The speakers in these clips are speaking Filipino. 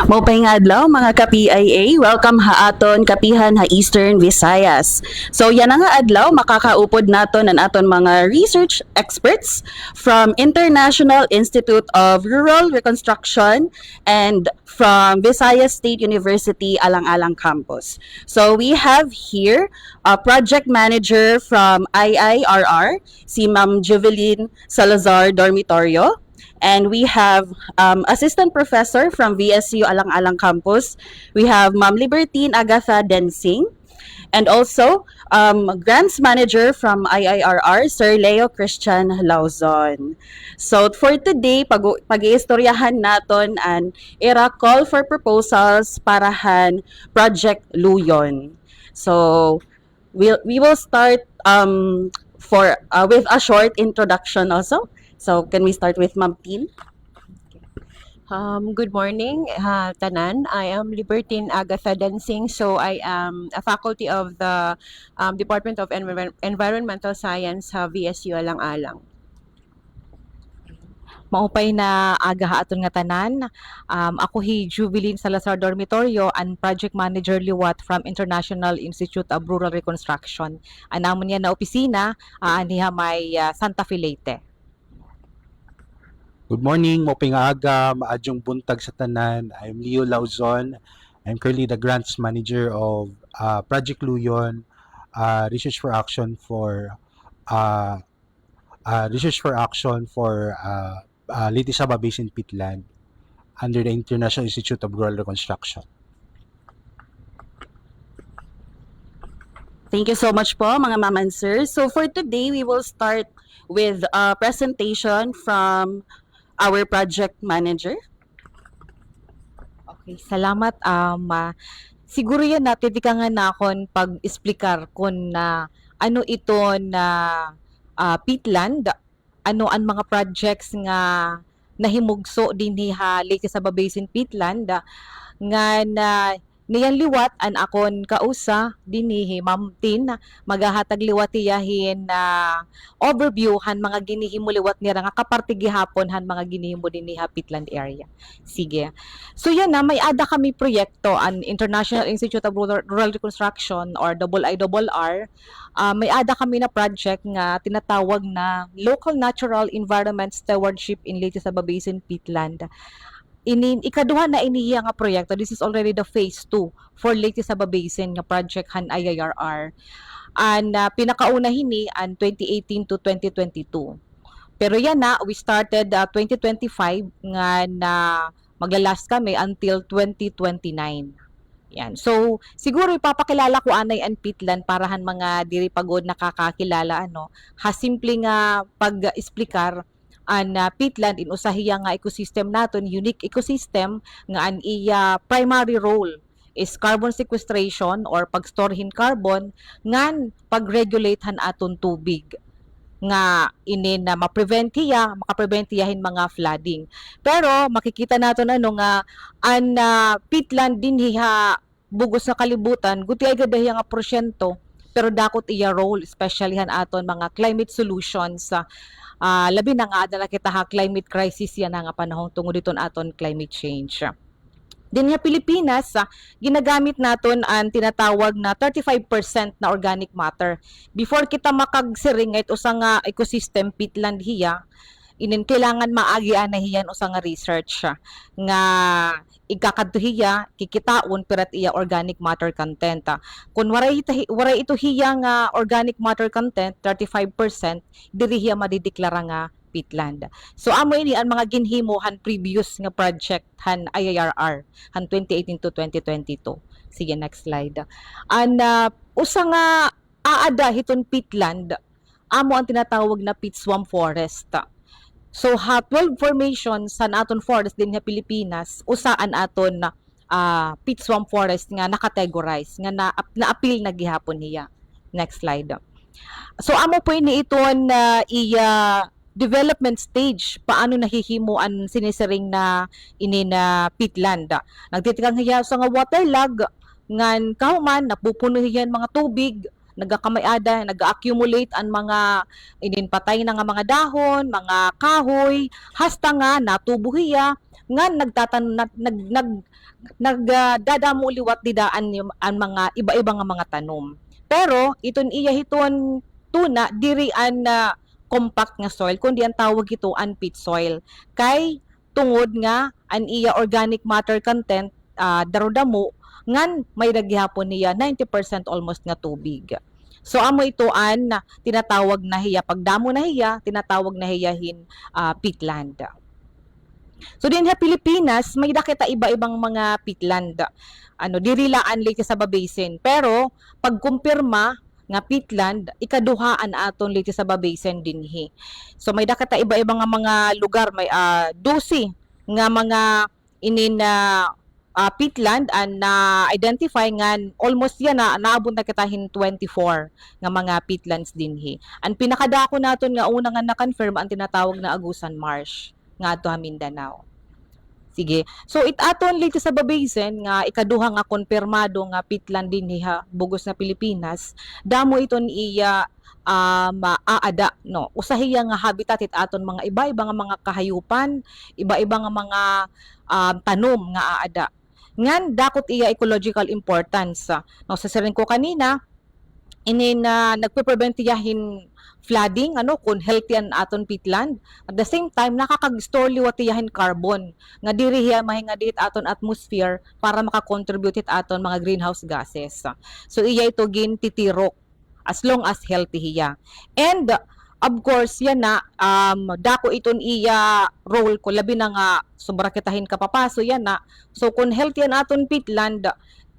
Maupay nga adlaw mga ka-PIA, welcome haaton kapihan ha Eastern Visayas. So yan nga adlaw makakaupod naton ang aton mga research experts from International Institute of Rural Reconstruction and from Visayas State University Alang-Alang Campus. So we have here a project manager from IIRR, si Ma'am Juveline Salazar Dormitorio. And we have assistant professor from VSU Alang-Alang Campus. We have Ma'am Libertine Agatha Densing. And also, grants manager from IIRR, Sir Leo Christian Lauzon. So for today, pag-iistoryahan naton an era call for proposals parahan Project Luyon. So we will start with a short introduction also. So, can we start with Ma'am Tin? Good morning, Tanan. I am Libertine Agatha Dancing. So I am a faculty of the Department of Environmental Science sa VSU Alang-Alang. Maupay na aga haaton nga tanan. Ako hi Juveline Salazar Dormitorio and Project Manager Liwat from International Institute of Rural Reconstruction. Anamon yan na opisina, aniha may Santa Fe Leyte. Good morning, maupay nga aga, maadyong buntag sa tanan. I'm Leo Lauzon. I'm currently the grants manager of Project Luyon, Research for Action for Leyte Saba Basin Peatland under the International Institute of Rural Reconstruction. Thank you so much po mga ma'am and sir. So for today, we will start with a presentation from our project manager. Okay, salamat. Siguro yan natin nga na akong pag-explikar kung na ano ito na peatland, ano ang mga projects nga nahimugso din ha Leyte Saba Basin Peatland nga na niyan liwat an akon kausa dinhi Ma'am Tin magahatag liwat tiyahin na overview han mga ginihimo liwat nira nga kaparte gihapon han mga ginihimo dinhi ha peatland area. Sige. So yan na may ada kami proyekto an International Institute of Rural Reconstruction or IIRR. May ada kami na project nga tinatawag na Local Natural Environment Stewardship in Leyte Saba Basin Peatland. Ikaduha na iniya nga proyekto. This is already the phase 2 for Leyte Saba Basin nga project han IIRR. And pinakauna hini an 2018 to 2022. Pero yan na, we started 2025 nga na maglalast kami until 2029. Yan. So, siguro ipapakilala ko anay ang peatland parahan mga diri pagod nakakakilala ano. Simple nga pag-explikar an peatland in usahiya nga ecosystem naton, unique ecosystem nga an iya primary role is carbon sequestration or pagstorhin carbon ngan pag-regulate han aton tubig nga inin na makaprevent hiyahin mga flooding. Pero makikita naton ano nga an peatland din hiha bugos na kalibutan guti ay gadahiya nga porsyento pero dakot iya role especially han aton mga climate solutions sa labi na nga adala kita ha climate crisis yan nga panahon tungod dito aton climate change. Din nga Pilipinas, ginagamit naton ang tinatawag na 35% na organic matter. Before kita makagsiring it usa nga ecosystem peatland hiya, kailangan maagian na hiyan usa nga research nga ikakadto hiya kikitaon pirat iya organic matter content. Kung waray ito hiya nga organic matter content 35% diri hiya madideklara nga peatland. So amo ini ang mga ginhimo han previous nga project han IIRR han 2018 to 2022. Sige next slide. An usa nga aada hiton peatland amo ang tinatawag na peat swamp forest. So, 12 formations sa aton forest din sa Pilipinas, usaan aton peat swamp forest nga nakategorize, nga na-appeal na gihapon niya. Next slide. So, amo po ini iton iya development stage, paano nahihimo ang sinisiring na ini na peatland. Nagtitikang hiya sa nga waterlog, ngan kauman, napupuno hiyan mga tubig, nagakamay-ada, naga-accumulate ang mga ininpatay na nga mga dahon, mga kahoy, hasta nga natubuhiya nga nagdadamo liwat didaan ang mga iba-iba nga mga tanom. Pero iton iya hiton tuna diri an compact nga soil kundi ang tawag ito unpit soil. Kay tungod nga an iya organic matter content darodamo ngan may daghihapon niya 90% almost nga tubig. So amo ito an tinatawag na hiya pagdamo na hiya tinatawag na hiyahin peatland. So din sa Pilipinas may dakita iba-ibang mga peatland. Diri laan lake sa Basin. Pero pag kumpirma nga peatland ikaduhaan aton lake sa Basin dinhi. So may dakita iba-ibang nga mga lugar may 12 nga mga inin peatland and identify nga almost yan naabot na kitahin 24 nga mga peatlands dinhi. Ang pinakadako naton nga una nga na-confirm ang tinatawag na Agusan Marsh nga ato Mindanao. Sige. So it aton lito sa Basin nga ikaduha nga konfirmado nga peatland dinhi bugos na Pilipinas. Damo iton iya maaada no. Usahiya nga habitat it aton mga iba-iba nga mga kahayupan, iba-iba nga mga tanom nga aada. Ngan dakot iya ecological importance. No sa siring ko kanina nagpe-prevent yahin flooding kun healthy an aton peatland. At the same time nakakag-store liwat yahin carbon nga diri hiya mahinga dit aton atmosphere para maka-contribute it aton mga greenhouse gases. So iya ito gin titirok as long as healthy hiya. And of course yan na dako iton iya role ko labi na nga sobra kitahin kapapaso yan na. So kung healthy an aton peatland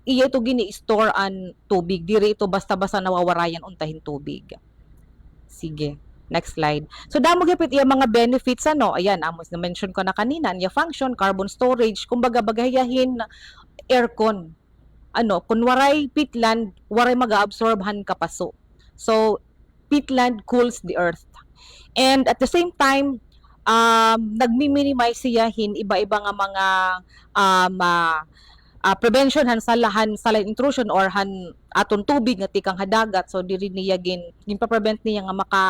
iya ito gini-store an tubig. Diri ito basta-basta nawawarayan untahin tubig. Sige. Next slide. So damo gipit iya mga benefits Ayan, amos na mention ko na kanina, iya function, carbon storage, kumbaga bagayahin aircon. Kung waray peatland, waray mag-absorbhan kapaso. So peatland cools the earth. And at the same time, nagmi-minimize siyahin iba-iba nga mga prevention han salahan saline intrusion or han aton tubig nga tikang hadagat. So diri niya ginpa-prevent niya nga maka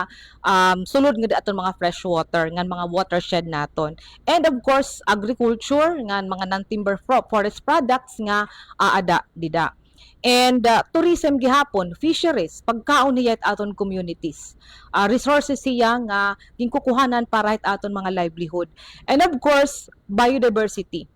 sulod nga aton mga fresh water ngan mga watershed naton. And of course agriculture ngan mga non-timber forest products nga aada dida. And tourism gihapon, fisheries, pagkaon niya at aton communities. Resources siya nga ginkukuhanan para it aton mga livelihood. And of course, biodiversity.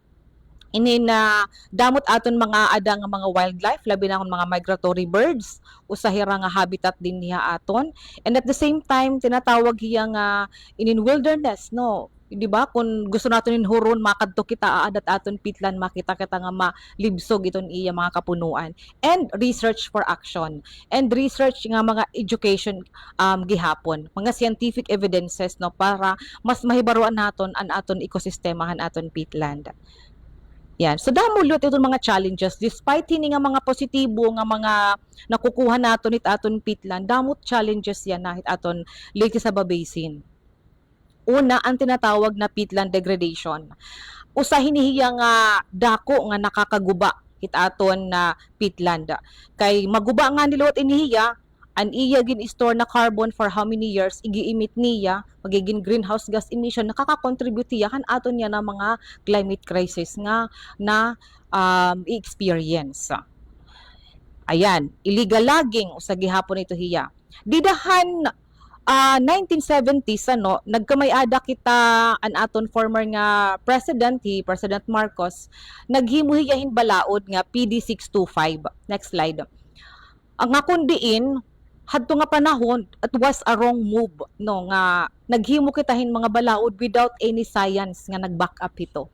Damot aton mga adang mga wildlife labi na mga migratory birds usahira nga habitat din niya aton, and at the same time tinatawag hiya nga wilderness no, di ba? Kung gusto naton huron makadto kita adat aton peatland makita kita nga malibsog iton iya mga kapunuan. And research for action and research nga mga education gihapon mga scientific evidences no para mas mahibaruan naton an aton ekosistemahan aton peatland. Yan. So damo lut itong mga challenges despite hini nga mga positibo nga mga nakukuha naton it aton peatland, damot challenges yan na it aton lake sa Basin. Una, ang tinatawag na peatland degradation. Usa hinihiya nga dako nga nakakaguba it aton na peatland. Kay maguba nga niluwat inihiya an iya gin-store na carbon for how many years igi-emit niya magiging greenhouse gas emission nakaka-contribute niya kan aton niya na mga climate crisis nga na i-experience. Ayan, illegal logging usa gihapon ito hiya. Didahan 1970s nagkamay-ada kita an aton former nga president President Marcos naghimo hiyahin balaod nga PD 625. Next slide. Ang akundiin hadto nga panahon it was a wrong move no nga naghimo kitahin mga balaod without any science nga nag-back up ito.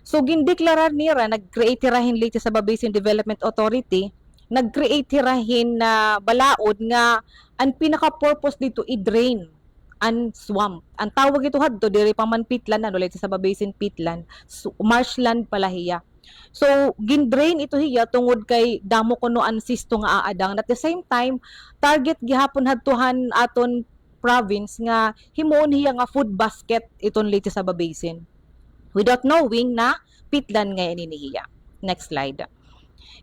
So gindeklarar nira nag-create rahin late sa Basin Development Authority, nag-create rahin na balaod nga ang pinaka-purpose dito i-drain an swamp. Ang tawag ito hadto diri pa man peatland late sa Basin peatland, marshland pala hiya. So gin-drain ito hiya tungod kay damo kuno an sisto nga aadang. At the same time target gihapon hadtuhan aton province nga himuon hiya nga food basket iton late sa Basin without knowing na peatland nga ini hiya. Next slide.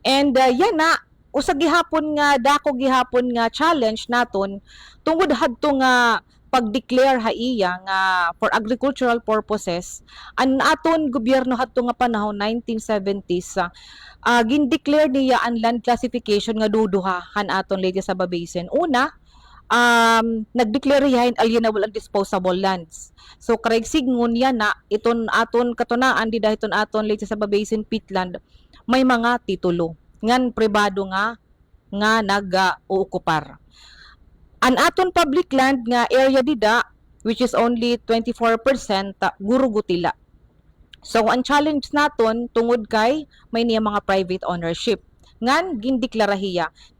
And yan na usa gihapon nga dako gihapon nga challenge naton tungod hadto nga pag-declare ha iya nga for agricultural purposes an aton gobyerno hadto nga panahon 1970s gin-declare niya ang land classification nga duduha han aton Leyte Saba Basin. Una, nag-declare yahin alienable and disposable lands. So kareg signgon yan na iton aton katunaan di dahiton aton Leyte Saba Basin peatland may mga titulo ngan pribado nga nag-uukupar. An aton public land nga area dida which is only 24% gurugutila. So ang challenge naton tungod kay may niya mga private ownership ngan gindeklara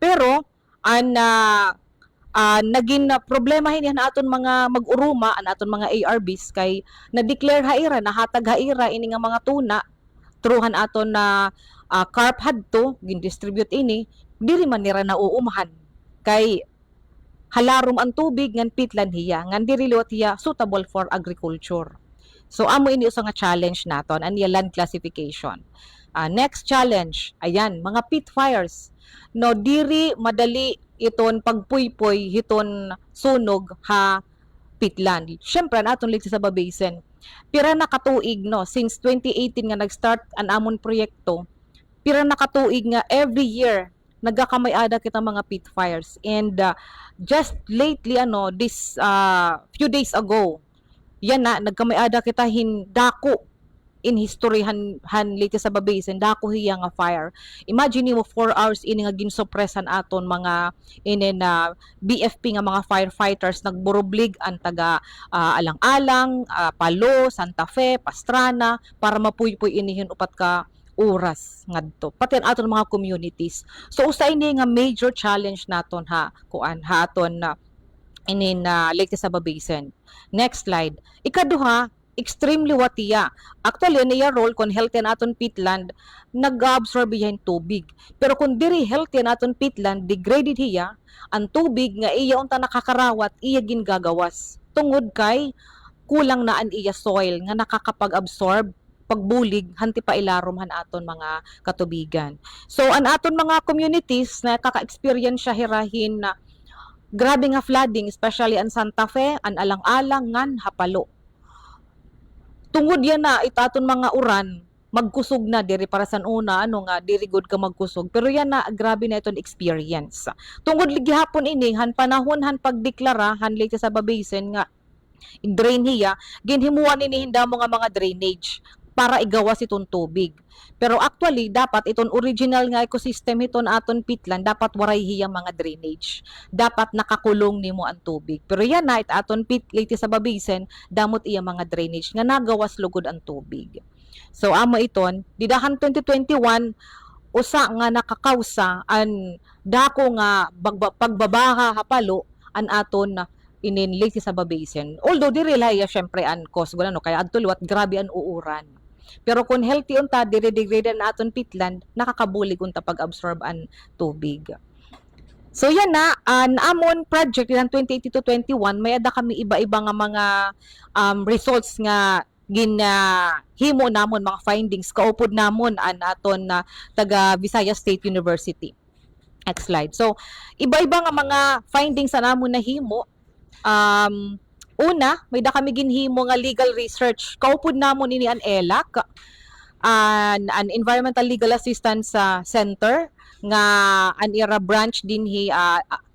pero an naging problema hinihan aton mga mag-uruma an aton mga ARBs kay na-declare haira nahatag haira ini nga mga tuna truhan aton na carp hadto gin-distribute ini diri man nira nauumahan kay halarom ang tubig ngan peatland hiya ngan diri liwat hiya suitable for agriculture. So amo ini usa nga challenge naton ang land classification. Next challenge, ayan, mga peat fires. No diri madali iton pagpuypoy hiton sunog ha peatland. Syempre naton Leyte Saba Basin. Pira na katuig no since 2018 nga nag-start an amon proyekto. Pira na katuig nga every year nagakamay-ada kita mga peat fires and just lately this few days ago yan na nagkamay-ada kita dako in history han Leyte Saba Basin dako hiya nga fire. Imagine mo 4 hours ini nga ginsuppresan aton mga BFP nga mga firefighters nagburublig ang taga Alang-alang, Palo, Santa Fe, Pastrana para mapuypoy inihin upat ka oras ngadto pati ang aton mga communities. So usa ini nga major challenge naton aton ini na Leyte Saba Basin. Next slide. Ikaduha, extremely watiya. Actually niya role kung healthy naton peatland nag-absorb yan tubig. Pero kung diri healthy naton peatland degraded hiya ang tubig nga iya unta nakakarawat iya gingagawas tungod kay kulang na an iya soil nga nakakapag-absorb pagbulig hanti pa ilarom han aton mga katubigan. So an aton mga communities na kaka-experience siya hirahin na grabe nga flooding especially an Santa Fe, an Alang-alang ngan Hapalo. Tungod yan na itaton mga uran magkusog na diri para san una nga diri good ka magkusog pero yan na grabe na iton experience. Tungod gihapon ini han panahon han pagdeklara han Leyte Saba Basin nga drain hiya ginhimuan ini hindamo nga mga drainage para igawas itong tubig. Pero actually, dapat itong original nga ecosystem iton aton peatland, dapat waray hiyang mga drainage. Dapat nakakulong nimo ang tubig. Pero yan na, aton Leyte Saba Basin, damot iya mga drainage nga nagawas lugod ang tubig. So, amo iton, didahan 2021, usa nga nakakausa an dako nga pagbabaha hapalo an aton inin Leyte Saba Basin. Although diri laya syempre an cause kaya adto luwat grabe an uuran. Pero kung healthy unta dire-degrade na aton peatland nakakabulig unta pag-absorb an tubig. So yan na an amon project ng 2018 to 21 may ada kami iba-iba nga mga results nga ginahimo namon mga findings kaupod namon an aton taga Visayas State University. Next slide. So iba-iba nga mga findings sa namon nahimo. Una, may da kami ginhimo nga legal research. Kaupod namon ini an ELAC, an Environmental Legal Assistance Center nga an ira branch dinhi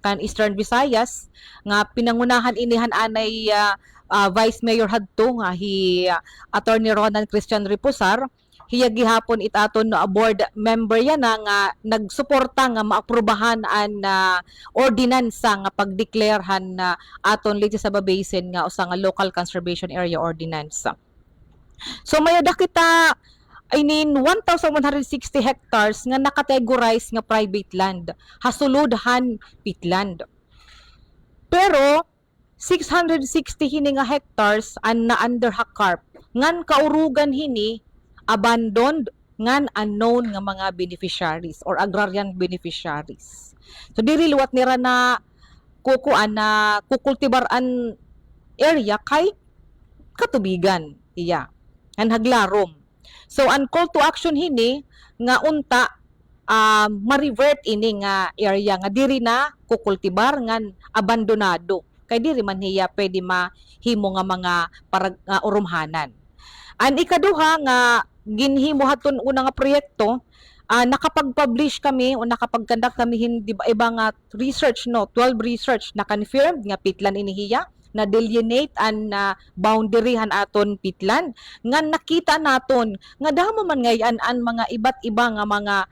kan Eastern Visayas nga pinangunahan inihan anay Vice Mayor hadto nga Attorney Ronan Christian Reposar. Hiya gihapon itaton no board member yan nga nagsuporta nga maaprubahan an ordinansa nga pagdeklarhan na aton Leyte Saba Basin nga usa nga local conservation area ordinance. So mayada kita 1,160 hectares nga nakategorize nga private land, hasulodhan peatland. Pero 660 hini nga hectares an na under hakarp ngan kaurugan hini abandoned ngan unknown nga mga beneficiaries or agrarian beneficiaries. So diri liwat nira na kukultibaran area kay katubigan iya an haglarom. So an call to action hini nga unta ma-revert ini nga area nga diri na kukultibar ngan abandonado kay diri man hiya pwede mahimo nga mga urumhanan. Ang ikaduha nga ginhimo haton una nga proyekto, nakapag-publish kami o nakapag-conduct kami hindi ba iba nga research, no, 12 research na confirmed nga pitlan inihiya na delineate an boundary han aton pitlan nga nakita naton nga damo man ngayon an mga iba't iba nga mga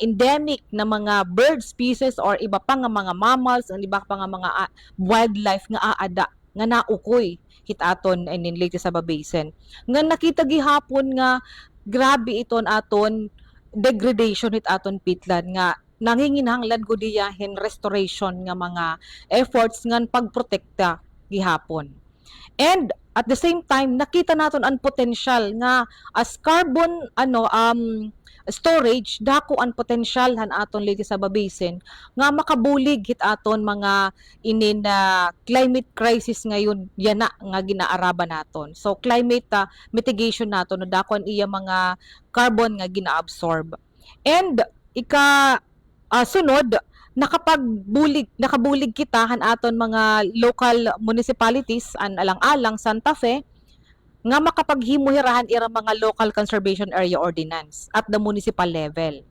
endemic na mga bird species or iba pa nga mga mammals, ang iba pa nga mga wildlife nga aada nga naukoy hit aton inin Leyte Saba Basin nga nakita gihapon nga grabe iton aton degradation hit aton pitlan nga nanginginahanglan ko diyahin restoration nga mga efforts nga pagprotekta gihapon. And at the same time nakita naton ang potential nga as carbon storage dako ang potential han aton Leyte Saba Basin nga makabulig hit aton mga climate crisis ngayon yana nga ginaaraba naton. So climate mitigation naton no dako ang iya mga carbon nga ginaabsorb. And sunod nakabulig kita han aton mga local municipalities an alang-alang Santa Fe nga makapaghimuhirahan ira mga local conservation area ordinance at the municipal level.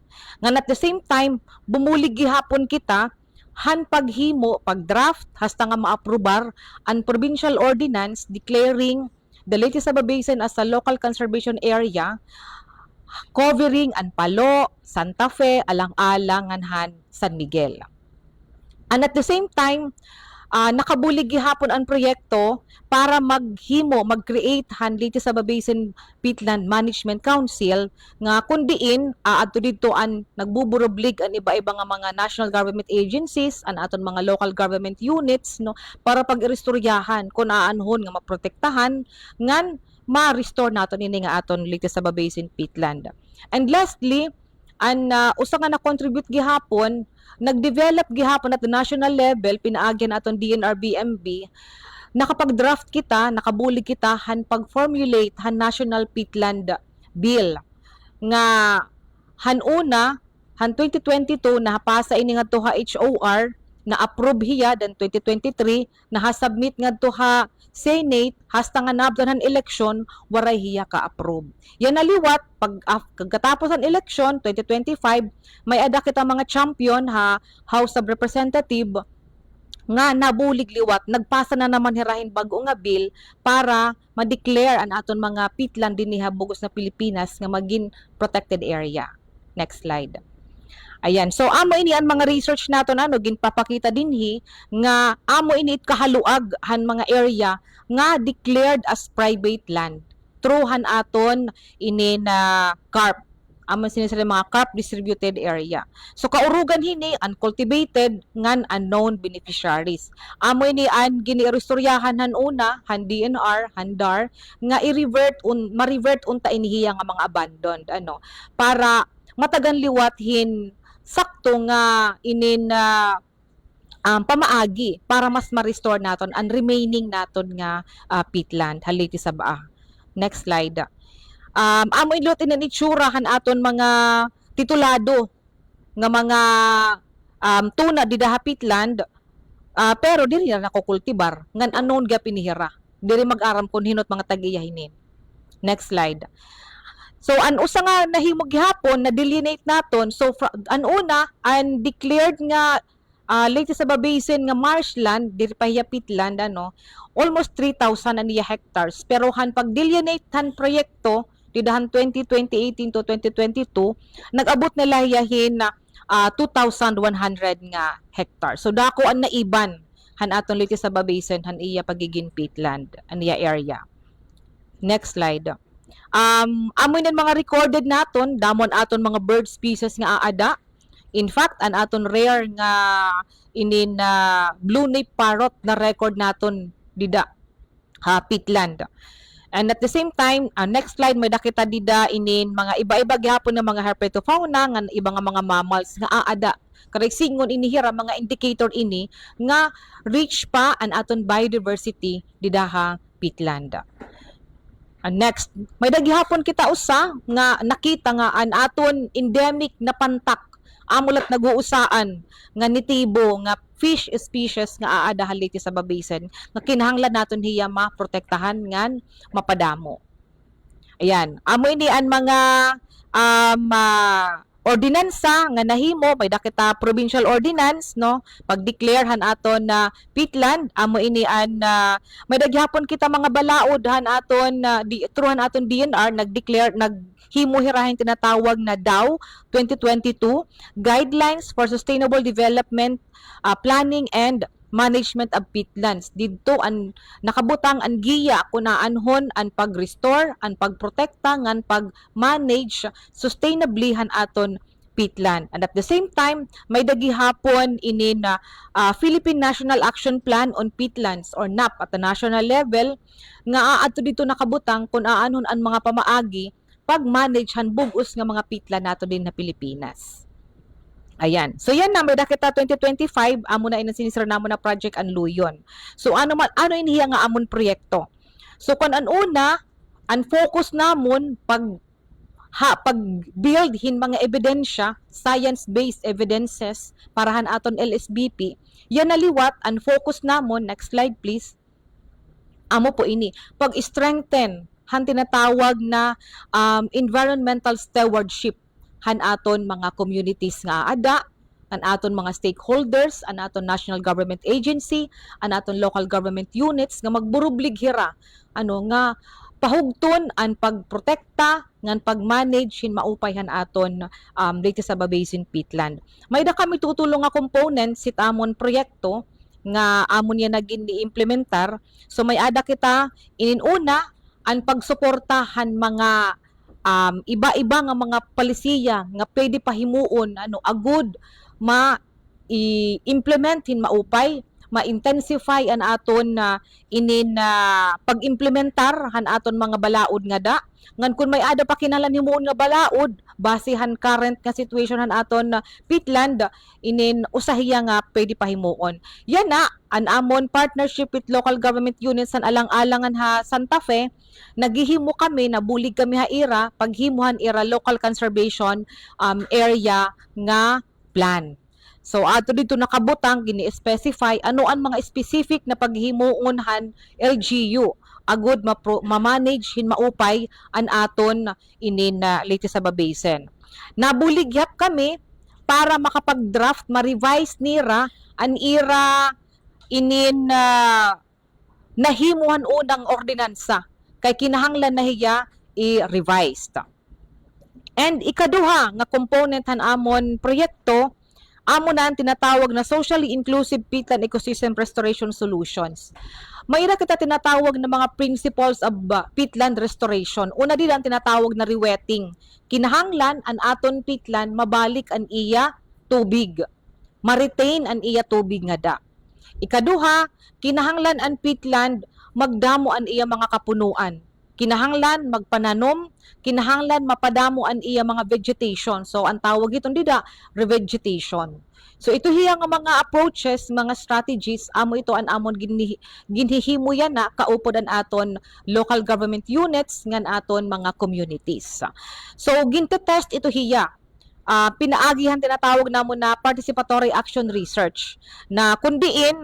Nga at the same time bumulig gihapon kita han paghimo pagdraft hasta nga maaprobar an provincial ordinance declaring the Leyte Saba Basin as a local conservation area covering Anpalo, Santa Fe, alang-alang nganhan San Miguel. And at the same time, nakabulig gihapon ang proyekto para mag-create han Leyte Saba Basin Peatland Management Council nga kundiin adto dito an nagbuburoblig an iba-iba nga mga national government agencies an aton mga local government units no para pag-irestoryahan kun aanhon nga maprotektahan ngan ma-restore naton ini nga aton Leyte Saba Basin Peatland. And lastly, usa nga na-contribute gihapon, nag-develop gihapon at the national level pinaagyan aton DNR-BMB, nakapag-draft kita, nakabulig kita han pag-formulate han National Peatland Bill nga han una han 2022 nahapasa ini nga tuha HOR na approve hiya dan 2023 na-submit nga tuha Senate hasta nga nabdan han eleksyon waray hiya ka-approve. Yan naliwat pagkatapos ang eleksyon 2025 may ada kita mga champion House of Representative nga nabulig liwat nagpasa na naman hirahin bago nga bill para ma-declare an aton mga peatland dinhi bugos na Pilipinas nga maging protected area. Next slide. Ayan. So amo ini ang mga research naton ginpapakita dinhi nga amo ini kahaluag han mga area nga declared as private land through han aton ini na CARP. Amo sinisira mga CARP distributed area. So kaurugan hini uncultivated ngan unknown beneficiaries. Amo ini an ginirestoryahan han una han DNR, han DAR nga ma-revert unta inihiya nga mga abandoned para matagan liwathin sakto nga pamaagi para mas ma-restore naton ang remaining naton nga peatland Leyte Saba. Next slide. Amo ilot initsura han aton mga titulado nga mga tuna didaha peatland pero diri na nakukultibar ngan unknown ga pinihira. Diri mag-aram kun hinot mga tagiyahinin. Next slide. So, an usa nga nahimog gihapon na delineate naton. So, an una, an declared nga Leyte Saba Basin nga marshland, diri pa hiya peatland, almost 3,000 aniya hectares. Pero han pag-delineate han proyekto, didahan 2018 to 2022, nag-abot nila hiyahin na 2,100 nga hectares. So, dako an naiban han aton Leyte Saba Basin, han iya pagiging peatland, aniya area. Next slide. Amoy ng mga recorded naton damon aton mga bird species nga aada. In fact, an aton rare nga blue nape parrot na record naton dida peatland. And at the same time, next slide may dakita dida mga iba-iba gihapon ng mga herpetofauna nga iba nga mga mammals nga aada. Karek singon inihira mga indicator ini nga rich pa an aton biodiversity dida peatland. Next, may daghihapon kita usa nga nakita nga an aton endemic na pantak amulat naguusaan nga nitibo nga fish species nga aada haliti sa Babasin nga kinahanglan naton hiya maprotektahan ngan mapadamo. Ayan, amo ini ang mga ordinansa nga nahimo may dakita provincial ordinance no pag-declarehan aton na peatland amo ini an may daghihapon kita mga balaod han aton truhan aton DNR nag-declare naghimo hirahin tinatawag na DAW 2022 Guidelines for Sustainable Development Planning and Management of Peatlands. Dito ang nakabutang ang giya kunaanhon ang pag-restore, ang pagprotekta, ang pag-manage sustainably han aton peatland. And at the same time, may dagihapon ini na Philippine National Action Plan on Peatlands or NAP at the national level nga ato dito nakabutang kung aanhon ang mga pamaagi pag-manage han bugos nga mga peatland nato din na Pilipinas. Ayan. So yan na, may dakita 2025, amo na sinisira namo na Project Anluyon. So ano inihiya nga amon proyekto? So kung an una, ang focus namon pag-build hin mga ebidensya, science-based evidences parahan aton LSBP, yan naliwat, ang focus namon, next slide please, amo po ini, pag-strengthen han tinatawag na environmental stewardship han aton mga communities nga ada, an aton mga stakeholders, an aton national government agency, an aton local government units nga magburublig hira nga pahugton ang pagprotekta ngan pag-manage hin maupay han aton dito sa Babasin peatland. May da kami tutulong nga components sit amon proyekto nga amon yan naging i-implementar. So may ada kita ininuna ang pagsuportahan mga iba-iba nga mga palisiya nga pwede pahimuon agud ma-implementin maupay ma-intensify an aton pag-implementar han aton mga balaod nga da ngan kun may ada pa kinahanglan himuon nga balaod basehan current nga situation han aton peatland usahiya nga pwede pahimuon yan na an amon partnership with local government units san alang-alangan ha Santa Fe naghihimo kami nabulig kami ha ira paghimuhan ira local conservation area nga plan. So ato dito nakabutang gini-specify ano ang mga specific na paghimuonhan LGU agud ma-manage hin maupay an aton liti sa Babasin. Nabuligyap kami para makapag-draft ma-revise nira an ira nahimuhan unang ordinansa kay kinahanglan na hiya i-revised. And ikaduha nga component han amon proyekto amo na ang tinatawag na socially inclusive peatland ecosystem restoration solutions. Mayra kita tinatawag na mga principles of peatland restoration. Una din ang tinatawag na rewetting. Kinahanglan ang aton peatland mabalik ang iya tubig. Ma-retain ang iya tubig nga da. Ikaduha, kinahanglan ang peatland magdamo ang iya mga kapunuan. Kinahanglan magpananom, kinahanglan mapadamo ang iya mga vegetation. So ang tawag itong dida, revegetation. So ito hiya nga mga approaches, mga strategies, amo ito an amon ginhihimuyan na kaupod an aton local government units ngan aton mga communities. So ginte-test ito hiya. Pinaagihan tinatawag namon na participatory action research na kundiin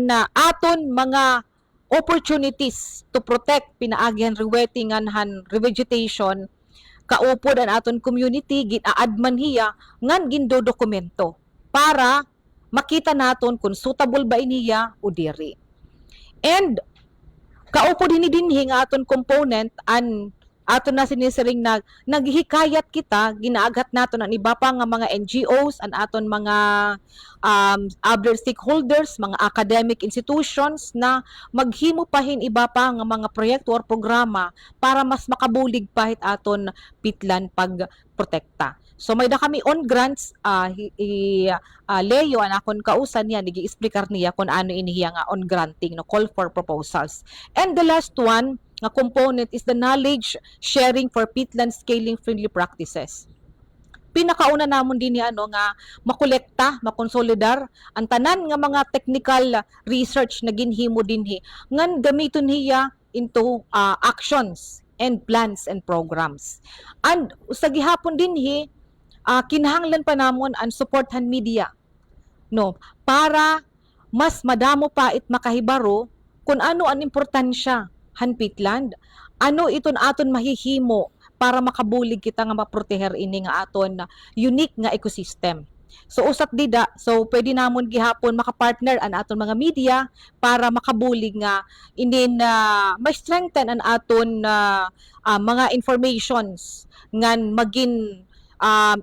na aton mga opportunities to protect pinaagihan rewettingan han revegetation kaupod an aton community ginaadman hiya ngan gindo dokumento para makita naton kung suitable ba iniya o diri. And kaupod dinhi nga aton component an aton na sinisiring naghihikayat kita ginaaghat naton ang iba pa nga mga NGOs an aton mga other stakeholders mga academic institutions na maghimo pahin iba pa nga mga proyekto or programa para mas makabulig pahit aton peatland pagprotekta. So may da kami on grants Leo an akon kausan niya nigi-explicar niya kung ano inihiya nga on granting no call for proposals. And the last one nga component is the knowledge sharing for peatland scaling friendly practices. Pinakauna namon din nga makolekta, makonsolidar ang tanan nga mga technical research na ginhimo dinhi ngan gamiton hiya into actions and plans and programs. And sa gihapon din kinahanglan pa namon ang supportan media, no, para mas madamo pa it makahibaro kung ano ang importansya han peatland, ano iton aton mahihimo para makabulig kita nga maproteher ini nga aton unique nga ecosystem. So usap dida, so pwede namon gihapon makapartner an aton mga media para makabulig nga inin ma-strengthen an aton mga informations ngan maging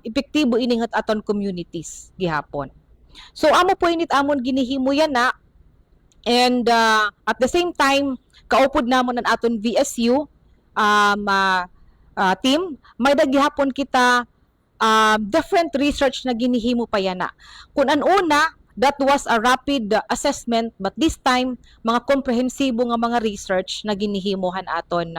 epektibo ini nga aton communities gihapon. So amo po init amon ginihimo yan na, and at the same time kaupod namon ang aton VSU team, may daghihapon kita different research na ginihimo pa yana. Kung an una, that was a rapid assessment, but this time mga komprehensibo nga mga research na ginihimuhan aton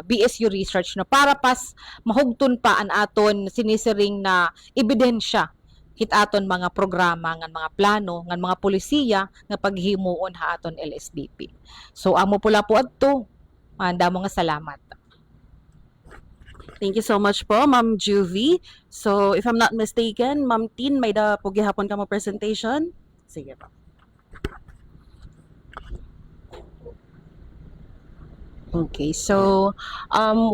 BSU research na para pas mahugton pa an aton sinisiring na ebidensya hit aton mga programa ngan mga plano ngan mga polisiya nga paghimuon ha aton LSBP. So amo pula po adto. Andamo nga salamat. Thank you so much po, Ma'am Juvie. So, if I'm not mistaken, Ma'am Tin, may da po gihapon ka mo presentation? Sige po. Okay, so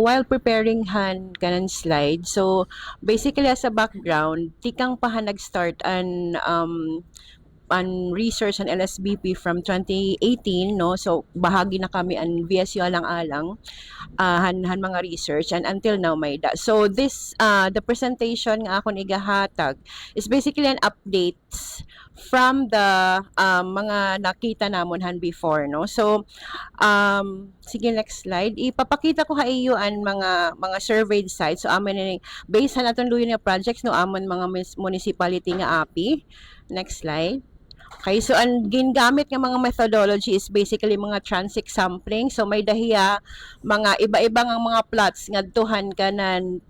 while preparing han kanan slide, so basically as a background, tikang pa han nag-start an research an LSBP from 2018, no, so bahagi na kami an VSU alang-alang han mga research, and until now may da. So this the presentation nga akon igahatag is basically an updates from the mga nakita namon han before, no. So sige, next slide. Ipapakita ko ha iyo an mga surveyed sites. So amon ni based han aton luyo nga projects, no, amon mga municipality nga API. Next slide. Okay, so ang gingamit nga mga methodology is basically mga transect sampling. So may dahiya mga iba-iba nga mga plots ngadtuhan kanan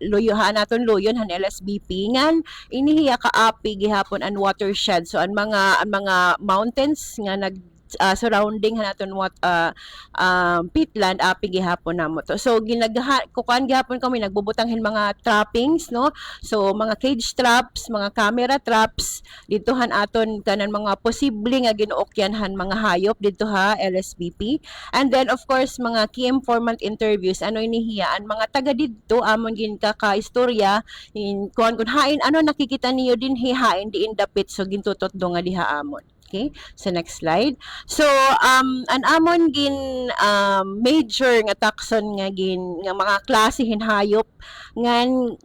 luyuhan naton luyon han LSBP ngan inihiya ka api gihapon an watershed. So ang mga mountains nga nag surrounding naton peatland api gihapon namo to. So kuan gihapon kami nagbubutanghin mga trappings, no, so mga cage traps, mga camera traps ditohan aton kanan mga posible nga ginuokyanhan mga hayop dito ha LSBP. And then of course mga key informant interviews, ano inihiyaan mga taga didto amon gin ka istorya in kuan kun hain ano nakikita niyo din hihain diin dapit, so gintutot do nga diha amon. Okay, so next slide. So an amon gin major nga taxon nga mga klase hayop ngan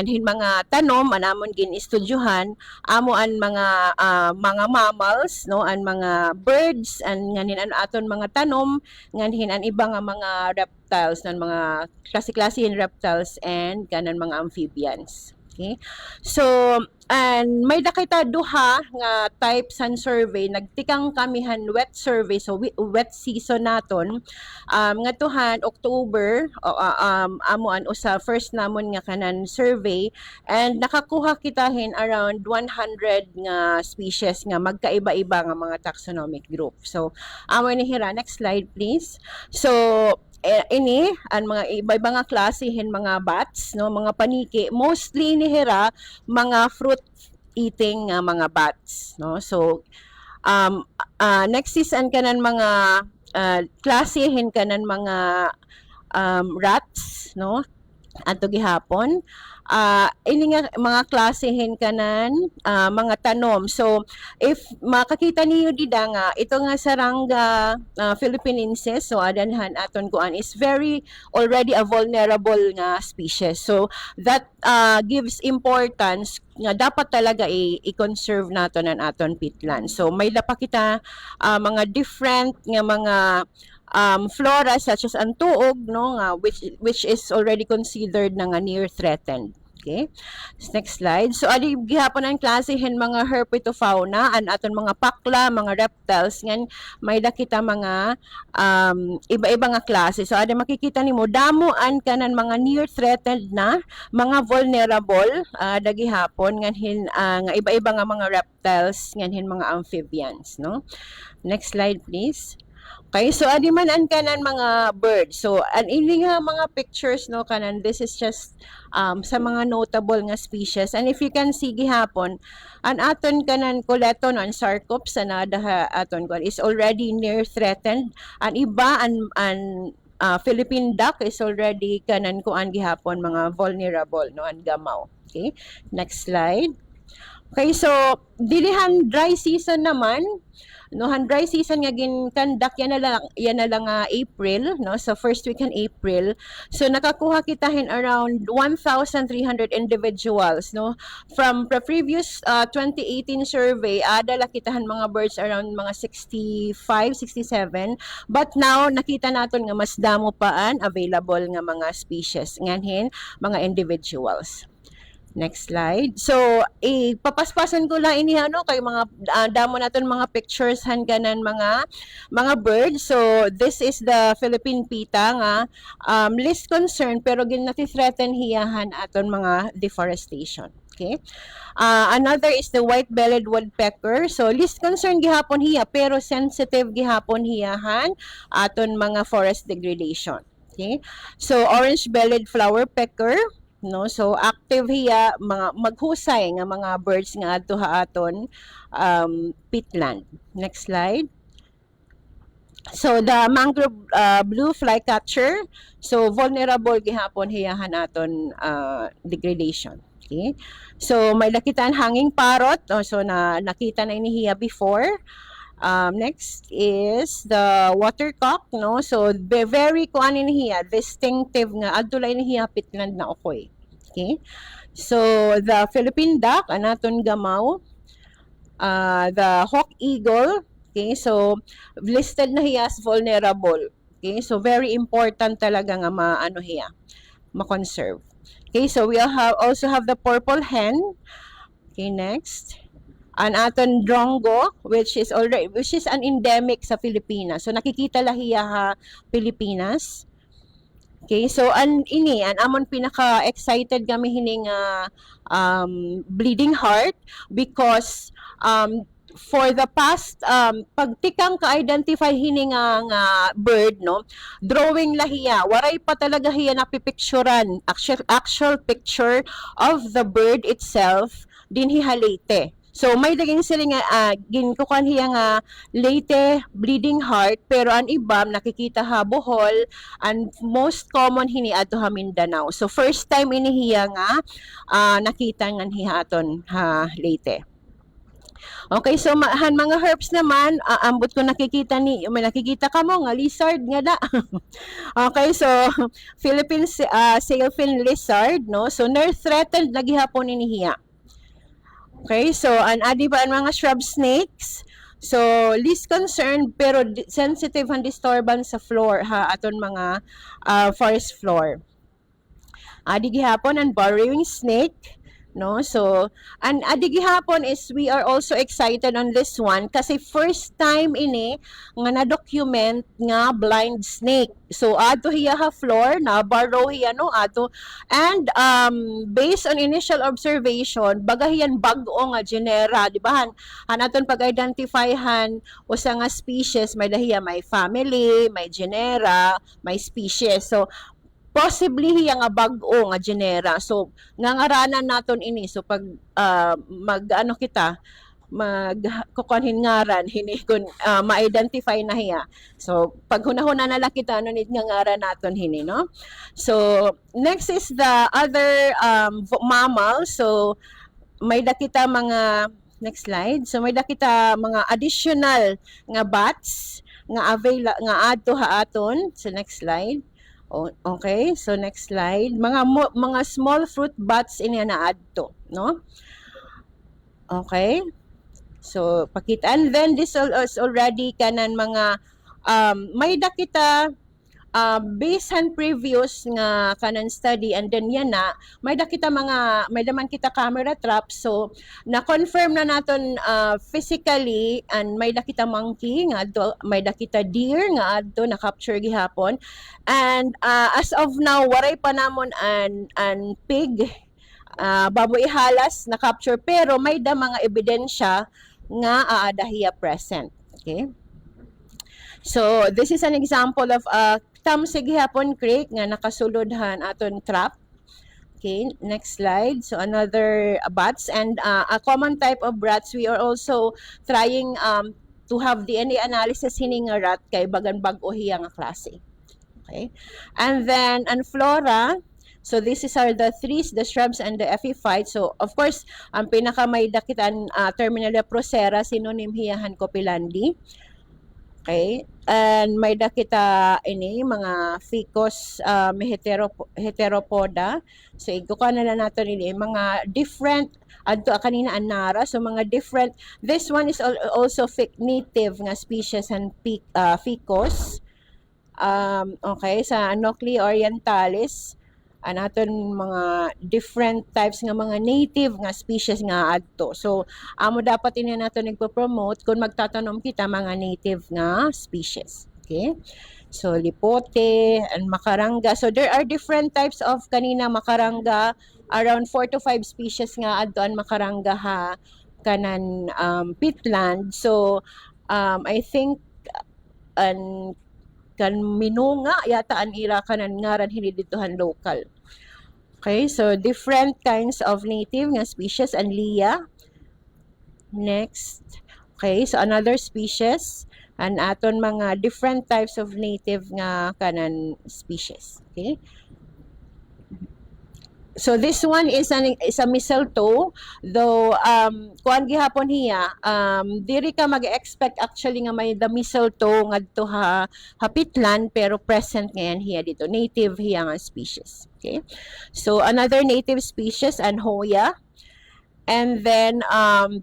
hin mga tanom anamon gin istudyohan, amo an mga mammals, no, an mga birds, an nganin an aton mga tanom nganhin an iba nga mga reptiles, nan mga klase-klasehin reptiles and kanan mga amphibians. Okay, so and may nakita duha nga types and survey, nagtikang kamihan wet survey, so wet season naton nga tuhan October amuan usa first namon nga kanan survey, and nakakuha kitahin around 100 nga species nga magkaiba-iba nga mga taxonomic group. So amo ni hira, next slide please. So ini ang mga iba-iba nga klasihin mga bats, no, mga paniki, mostly ni hira mga fruit eating mga bats, no. So next is an kanan mga klasihin kanan mga rats, no, ato gihapon. Ini nga mga klasihin kanan mga tanom. So if makakita niyo dida nga ito nga sarangga philippinensis, so adanhan aton kuan is very already a vulnerable nga species. So that gives importance nga dapat talaga i-conserve naton ang aton peatland. So may lapakita mga different nga mga flora such as ang tuog, no, which is already considered na nga near threatened. Okay, next slide. So adi gihapon ang klasihin mga herpetofauna an aton mga pakla, mga reptiles ngan may dakita mga iba-iba nga klase. So adi makikita nimo damo an kanan mga near threatened na mga vulnerable dagihapon ngan nga iba-iba nga mga reptiles ngan mga amphibians, no. Next slide please. Okay, so adi man an kanan mga birds. So an ini nga mga pictures no kanan, this is just sa mga notable nga species. And if you can see gihapon, an aton kanan kuleton an sarcops na daha aton kon is already near threatened. An iba an Philippine duck is already kanan kuan gihapon mga vulnerable no an gamaw. Okay, next slide. Okay, so dilihan dry season naman, no, han dry season nga ginkandak yan na lang April, no, so first week in April. So nakakuha kitahin around 1,300 individuals, no, from the previous 2018 survey, adala kitahan mga birds around mga 65, 67, but now nakita naton nga mas damo paan available nga mga species nganhin mga individuals. Next slide. So, papaspasan ko lang ini ano kay mga damo naton mga pictures hangganan mga birds. So, this is the Philippine pita nga least concern pero ginati-threaten hiyahan aton mga deforestation. Okay? Another is the white-bellied woodpecker. So, least concern gihapon hiya pero sensitive gihapon hiyahan aton mga forest degradation. Okay? So, orange-bellied flower pecker, no, so active hiya mga maghusay nga mga birds nga adto aton peatland. Next slide. So the mangrove blue flycatcher, so vulnerable gihapon hiyahan aton degradation. Okay, so may nakitaan hanging parrot, so nakita na ini hiya before. Next is the watercock, no? So, very kuan ini hiya, distinctive nga adulay ni hiya peatland na okoy. Okay? So, the Philippine duck, anaton gamaw, the hawk eagle, okay? So, listed na hiya as vulnerable. Okay? So, very important talaga nga maano hiya, ma-conserve. Okay? So, we also have the purple hen. Okay, next. An aton drongo which is an endemic sa Pilipinas. So nakikita lahiya ha Pilipinas. Okay, so an amon pinaka excited kami hining bleeding heart because for the past pagtikang ka-identify hining nga bird, no, drawing lahiya waray pa talaga hiya napipicturan actual picture of the bird itself din hiya Leyte. So may daging sila nga ginkukan hiya nga Leyte bleeding heart pero ang ibam nakikita ha Bohol and most common hini adto ha Mindanao. So first time ini hiya nga nakita ngan hiya aton ha Leyte. Okay, so mga herbs naman ambot ko nakikita may nakikita ka mo nga lizard nga da. Okay, so Philippine sailfin lizard, no, so near threatened na gihapon ini hiya. Okay, so adi ba ang mga shrub snakes? So least concerned pero sensitive and disturbance sa floor ha aton mga forest floor. Adi gihapon ang burrowing snake, no, so adi gihapon is we are also excited on this one kasi first time ini nga na-document nga blind snake. So ato hiya ha floor na burrow hiya, no, ato and based on initial observation baga hiyan bag-o nga genera, di ba, han aton pag-identify han usa nga species may dahiya may family, may genera, may species. So possibly hiya nga bag-o nga genera. So ngangaranan naton ini. So pag mag-ano kita magkukunhin ngaran hini kun ma-identify na hiya. So pag hunahuna na kita ano nit nga ngaran naton hini, no. So next is the other mammal. So may dakita mga next slide. So may dakita mga additional nga bats nga nga adto ha aton. So next slide. Okay, so next slide. Mga small fruit bats ini na adto, no? Okay. So pakita, and then this is already kanan mga may dakita based on previous nga kanan study and then yan na may daman kita camera trap, so na-confirm na naton physically and may dakita monkey nga adto, may dakita deer nga adto na capture gihapon and as of now waray pa namon an pig baboy halas na capture pero may mga ebidensya nga dahiya present. Okay? So this is an example of a tamsig hapon creek nga nakasulodhan aton trap. Okay, next slide. So another bats and a common type of rats. We are also trying to have DNA analysis hini nga rat kay bagan bag-o hiya nga klase. Okay, and then an flora. So this is are the trees, the shrubs, and the epiphytes. So of course, ang pinaka may dakitan Terminalia procera synonym hiyahan kopilandi. Okay? And may dakita ini mga ficus heteropoda. So iguka na lang nato ini mga different adto kanina anara so mga different. This one is also native nga species and ficus. Okay, sa Anocli orientalis anaton mga different types nga mga native nga species nga adto. So amo dapat ini nato nagpo-promote kung magtatanom kita mga native nga species. Okay? So lipote and makaranga. So there are different types of kanina makaranga, around 4 to 5 species nga adto an makaranga ha kanan peatland. So I think an kan minunga yata an ira kanan ngaran hindi ditohan local. Okay, so different kinds of native nga species and Leah. Next. Okay, so another species and aton mga different types of native nga kanan species. Okay. So this one is a mistletoe, though kuan gihapon hiya diri ka mag-expect actually nga may the mistletoe ngadto ha hapitlan pero present ngayon hiya dito native hiya nga species. Okay, so another native species and Hoya. And then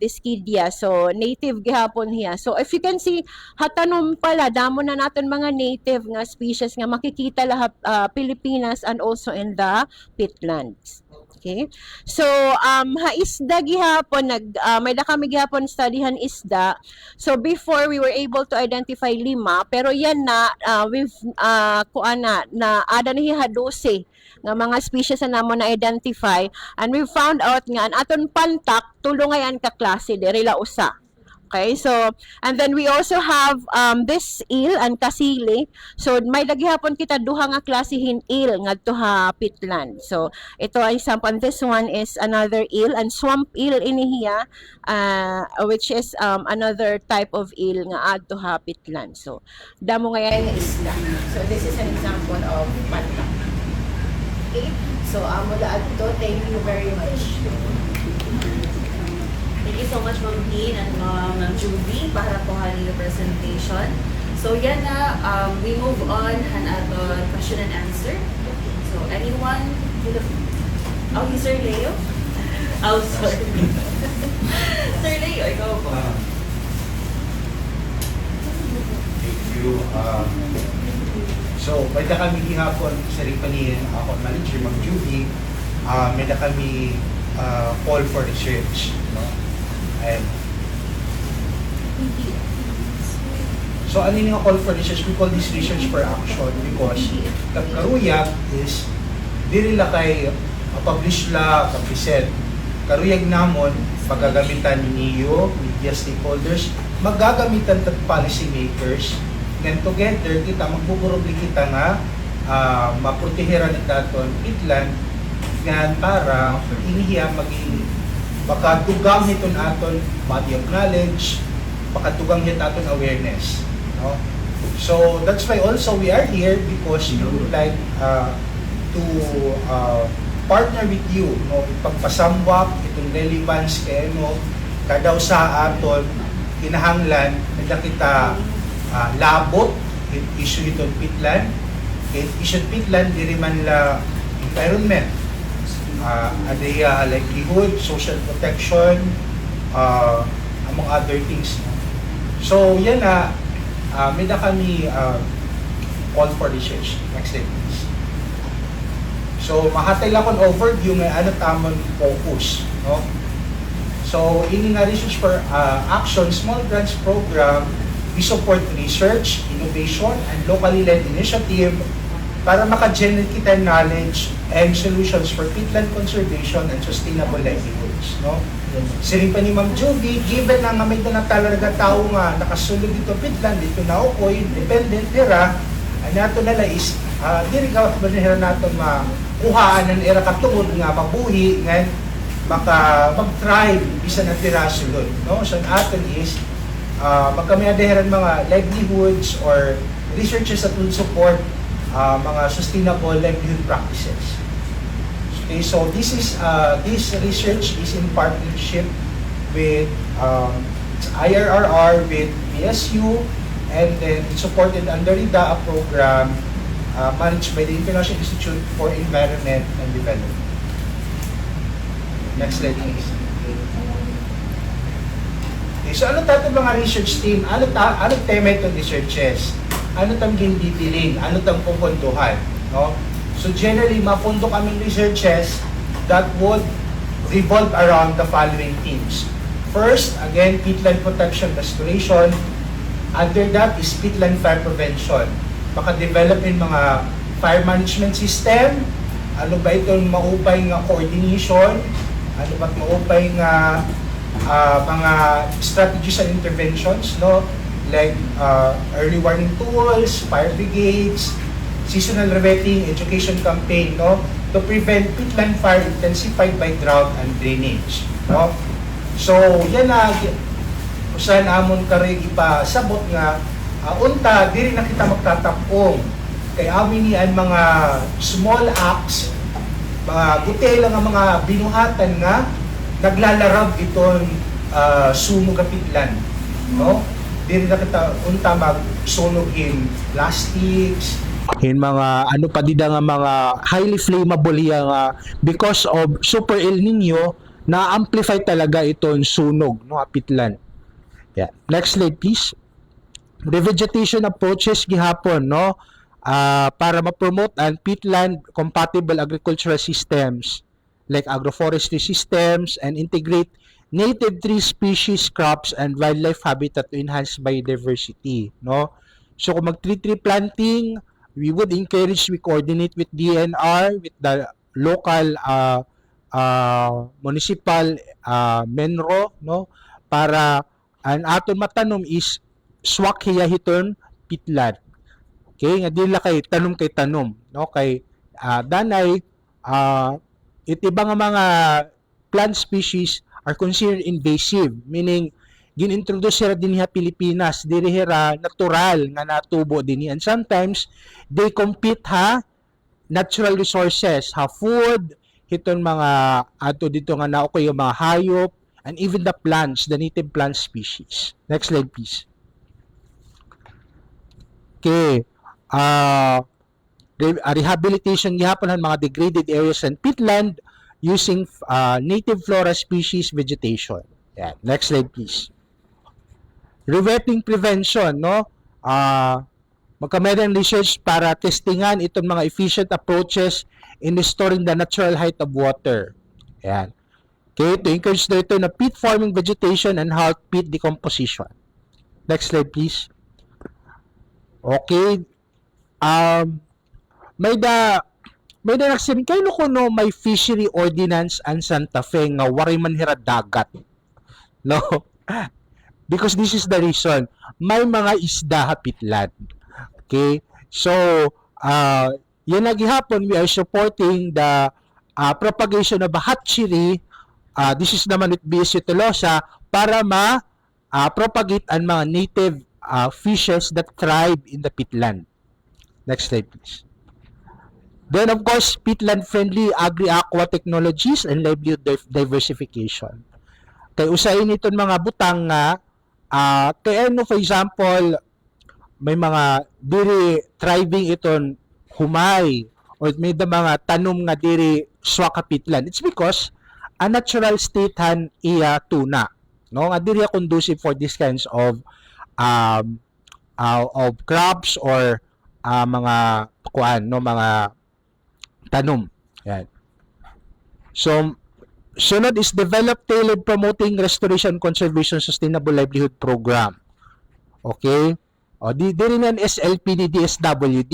Discidia. So native gihapon hiya. So if you can see hatanom pala damo na naton mga native nga species nga makikita lahat Pilipinas and also in the peatlands. Okay? So isda gihapon may da kami gihapon studyhan isda. So before we were able to identify 5 pero yan na we've kuana na ada na hiya 12 nga mga species na namo na identify and we found out nga an aton pantak tulungayan ka klase diri la usa. Okay, so and then we also have this eel and kasili. So may dagihapon kita duha nga klasihin eel ngadto ha peatland. So ito ay example. This one is another eel and swamp eel inihiya which is another type of eel nga adto ha peatland. So damo ngayon nga isla. So this is an example of pantak. Okay, so mula adto, thank you very much. Thank you so much, Ma'am Dean and Ma'am Judy para po yung presentation. So yan na, we move on ato question and answer. So anyone? Oh, Sir Leo? Oh, sorry. Sir Leo, ikaw po. Thank you. So, may da kami gihapon sa rin panin ako manager, Ma'am Judy, may da kami call for research. No? And, so, ano yung call for research? We call this research for action because the karuyag is dili la kay publish la, kapiset. Karuyag namon, pagagamitan niyo, media stakeholders, magagamitan tag policy makers. Then together, kita magbuburobli kita nga maproteheran itaton peatland nga para inihiya maging makatugang hiton aton body of knowledge, makatugang hit aton awareness. No? So that's why also we are here because we would like to partner with you, no, ipagpasambak itong relevance kay no kada sa aton kinahanglan na kita labot issue itong peatland. Issue peatland diri man la environment, livelihood, social protection, among other things. So yan na, may na kami call for research. Next slide please. So mahatay lang akong overview ng ano tamang focus. No? So ini nga research for action, small grants program, we support research, innovation, and locally led initiative para maka-generate kita knowledge and solutions for peatland conservation and sustainable livelihoods. No? Siring pa ni Ma'am Jovi, given na nga may na talaga tao nga nakasulod dito pitlan, dito na ako, independent era, ano nato nala is, diri ka manira nato makuhaan ng era katungod nga mabuhi, nga mag-thrive, bisa na tira sulod. No? So, aton is, magkamiyadeheran mga livelihoods or researches that will support mga sustainable livelihood practices. Okay, so this research is in partnership with IRRR, with PSU, and then it's supported under RIDA, a program managed by the International Institute for Environment and Development. Next slide, please. Okay, so ano tayo mga research team? Ano tema itong researches? Ano tang gindidiling? Ano tang pupunduhan? No? So generally, mapundo kaming researches that would revolve around the following themes. First, again, peatland protection restoration. Under that is peatland fire prevention. Maka-develop in mga fire management system. Ano ba itong maupay nga coordination? Ano ba't maupay nga mga strategies and interventions, no? Like early warning tools, fire brigades, seasonal revetting, education campaign, no? To prevent peatland fire intensified by drought and drainage, no? So, yan na usahan amon kare ipasabot nga unta diri na kita magtatapong kay amin ni ang mga small acts, mga gutela nga mga binuhatan nga naglalarab itong sunog ka peatland, no? Diri na kita unta magsunog in plastics, in mga ano pa dida nga mga highly flammable nga because of super El Nino na amplify talaga itong sunog no peatland. Yeah. Next slide please. Revegetation approaches gihapon no para ma-promote ang peatland compatible agricultural systems like agroforestry systems and integrate native tree species, crops, and wildlife habitat to enhance biodiversity, no? So kung mag-tree planting, we would encourage, we coordinate with DNR, with the local municipal menro, no? Para ang aton matanom is swak hiyahiton peatland. Okay, nga dila kay tanom, no? Kay danay itiba nga mga plant species are considered invasive, meaning ginintroduce sila din sa Pilipinas, diri hira natural nga natubo din and sometimes they compete natural resources, food, hiton mga ato dito nga naoko yung mga hayop and even the plants, the native plant species. Next slide please. Okay, rehabilitation gihapon ng mga degraded areas and peatland using native flora species vegetation. Yeah. Next slide please. Rewetting prevention, no? Magkameron research para testingan itong mga efficient approaches in restoring the natural height of water. Yan. Okay, to encourage dito na peat forming vegetation and halt peat decomposition. Next slide please. Okay. May nagsabi kayo kuno may fishery ordinance ang Santa Fe nga wari man hira dagat. No? Because this is the reason. May mga isda hapitland. Okay? So, yan gihapon, we are supporting the propagation of a hatchery. This is naman with BSU Tolosa para propagate ang mga native fishes that thrive in the peatland. Next slide, please. Then, of course, peatland-friendly agri-aqua technologies and livelihood diversification. Kaya usahin itong mga butang nga, kaya ano, for example, may mga diri thriving itong humay or may da mga tanom nga diri swaka peatland. It's because a natural state iya tuna. No? Nga diri conducive for these kinds of crops or mga kuan, no, mga tanom. Yan. So, sunod is develop tailored promoting restoration, conservation, sustainable livelihood program. Okay? O, di rin yan SLP ni DSWD.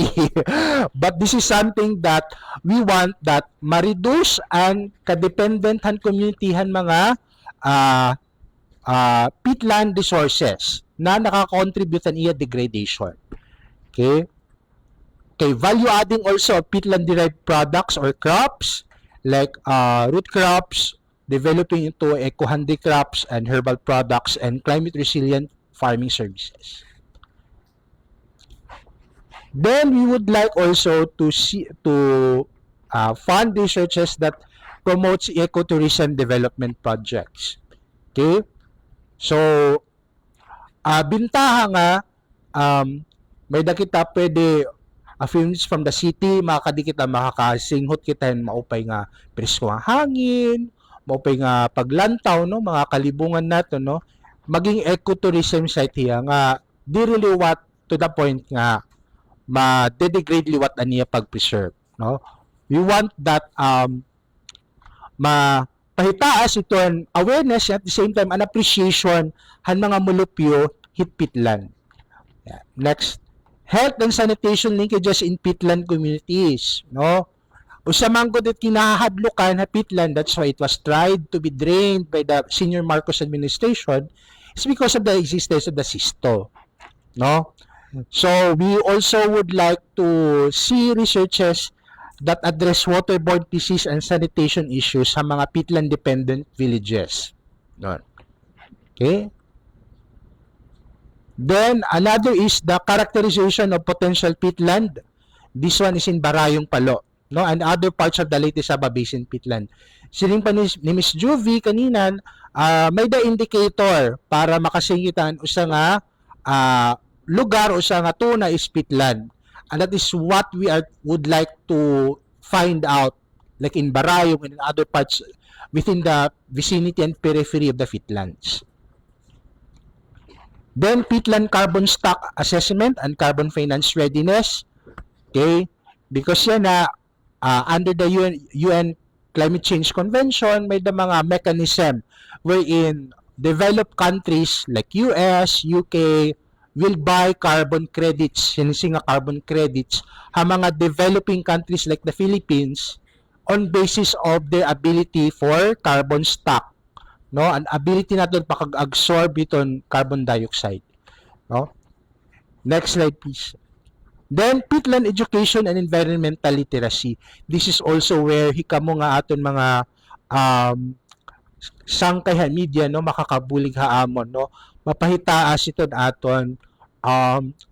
But this is something that we want that ma-reduce ang kadependent community mga peatland resources na nakakontribute sa iya degradation. Okay? Okay, value adding also of peatland derived products or crops like root crops, developing into eco-handicrafts and herbal products and climate resilient farming services. Then we would like also to fund researches that promotes ecotourism development projects. Okay? So, bintaha nga, may da kita pwede a few minutes from the city, makakadi kita makakasinghot kita and maupay nga presko nga hangin, maupay nga paglantaw, no, mga kalibungan nato, no, maging ecotourism site hiya nga di really what to the point nga ma-degrade liwat aniya pag-preserve, no. We want that mapahitaas ito an awareness at the same time an appreciation han mga mulupyo hit peatland. Yeah. Next, health and sanitation linkages in peatland communities, no? Usa man gud it kinahadlukan ha peatland, that's why it was tried to be drained by the senior Marcos administration, is because of the existence of the CISTO, no? So we also would like to see researches that address waterborne disease and sanitation issues sa mga peatland dependent villages. No? Okay? Then, another is the characterization of potential peatland. This one is in Barayong Palo, no? And other parts of the Leyte Saba Basin peatland. Siling pa ni Miss Juvie kaninan, may the indicator para makasingitan usa nga lugar usa nga tuna is peatland. And that is what we would like to find out, like in Barayong and in other parts within the vicinity and periphery of the peatlands. Then, peatland carbon stock assessment and carbon finance readiness. Okay? Because yan na, under the UN Climate Change Convention, may the mga mechanism wherein developed countries like US, UK, will buy carbon credits, sinising nga carbon credits, ha mga developing countries like the Philippines on basis of their ability for carbon stock, no, an ability natin pakag-absorb iton carbon dioxide, no. Next slide please. Then peatland education and environmental literacy, this is also where hikamo nga aton mga sangkayhan media, no, makakabulig haamon, no, mapahitaas iton aton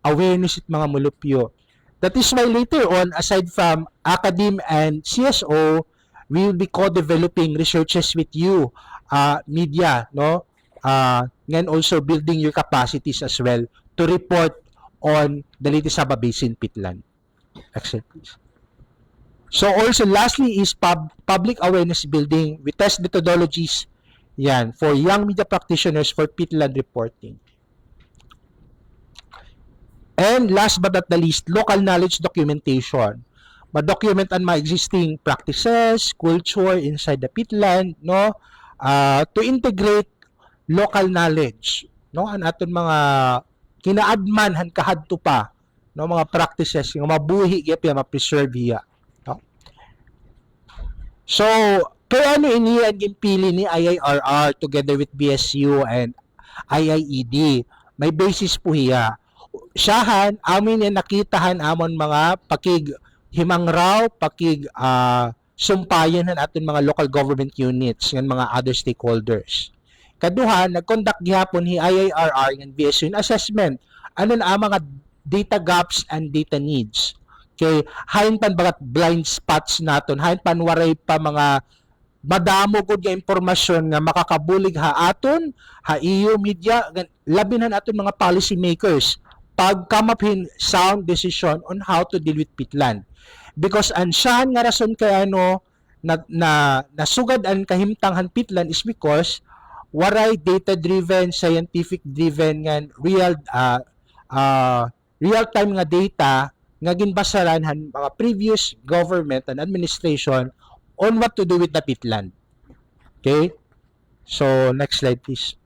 awareness it mga mulupyo. That is why later on, aside from academe and CSO, we will be co-developing researches with you, media, no? And also building your capacities as well to report on the Leyte Saba Basin peatland. Excellent, please. So also, lastly is public awareness building. We test methodologies yan for young media practitioners for peatland reporting. And last but not the least, local knowledge documentation. Ma-document ang mga existing practices, culture inside the peatland, no? To integrate local knowledge, no? Ang aton mga kinaadman han kahadto pa, no, mga practices nga mabuhi gyud ma-preserve hiya, no? So, kaya ano ini ang ginpili ni IIRR together with BSU and IIED? May basis po hiya. Siyahan, amin yung nakitahan amon mga pakig himangraw, pakig sumpayan ng ating mga local government units ng mga other stakeholders. Kaduha, nag-conduct gihapon hi IIRR ng BSU assessment. Ano na ang mga data gaps and data needs. Okay, hain pan bagat blind spots naton, hain pan waray pa mga madamo gud nga impormasyon nga makakabulig ha aton, ha EU media, labinan aton mga policy makers pagkamapin sound decision on how to deal with peatland. Because ang saan nga rason kaya ano nasugad ang kahimtang peatland is because waray data-driven, scientific-driven nga real-time nga data nga ginbasaran han mga previous government and administration on what to do with the peatland. Okay? So, next slide please.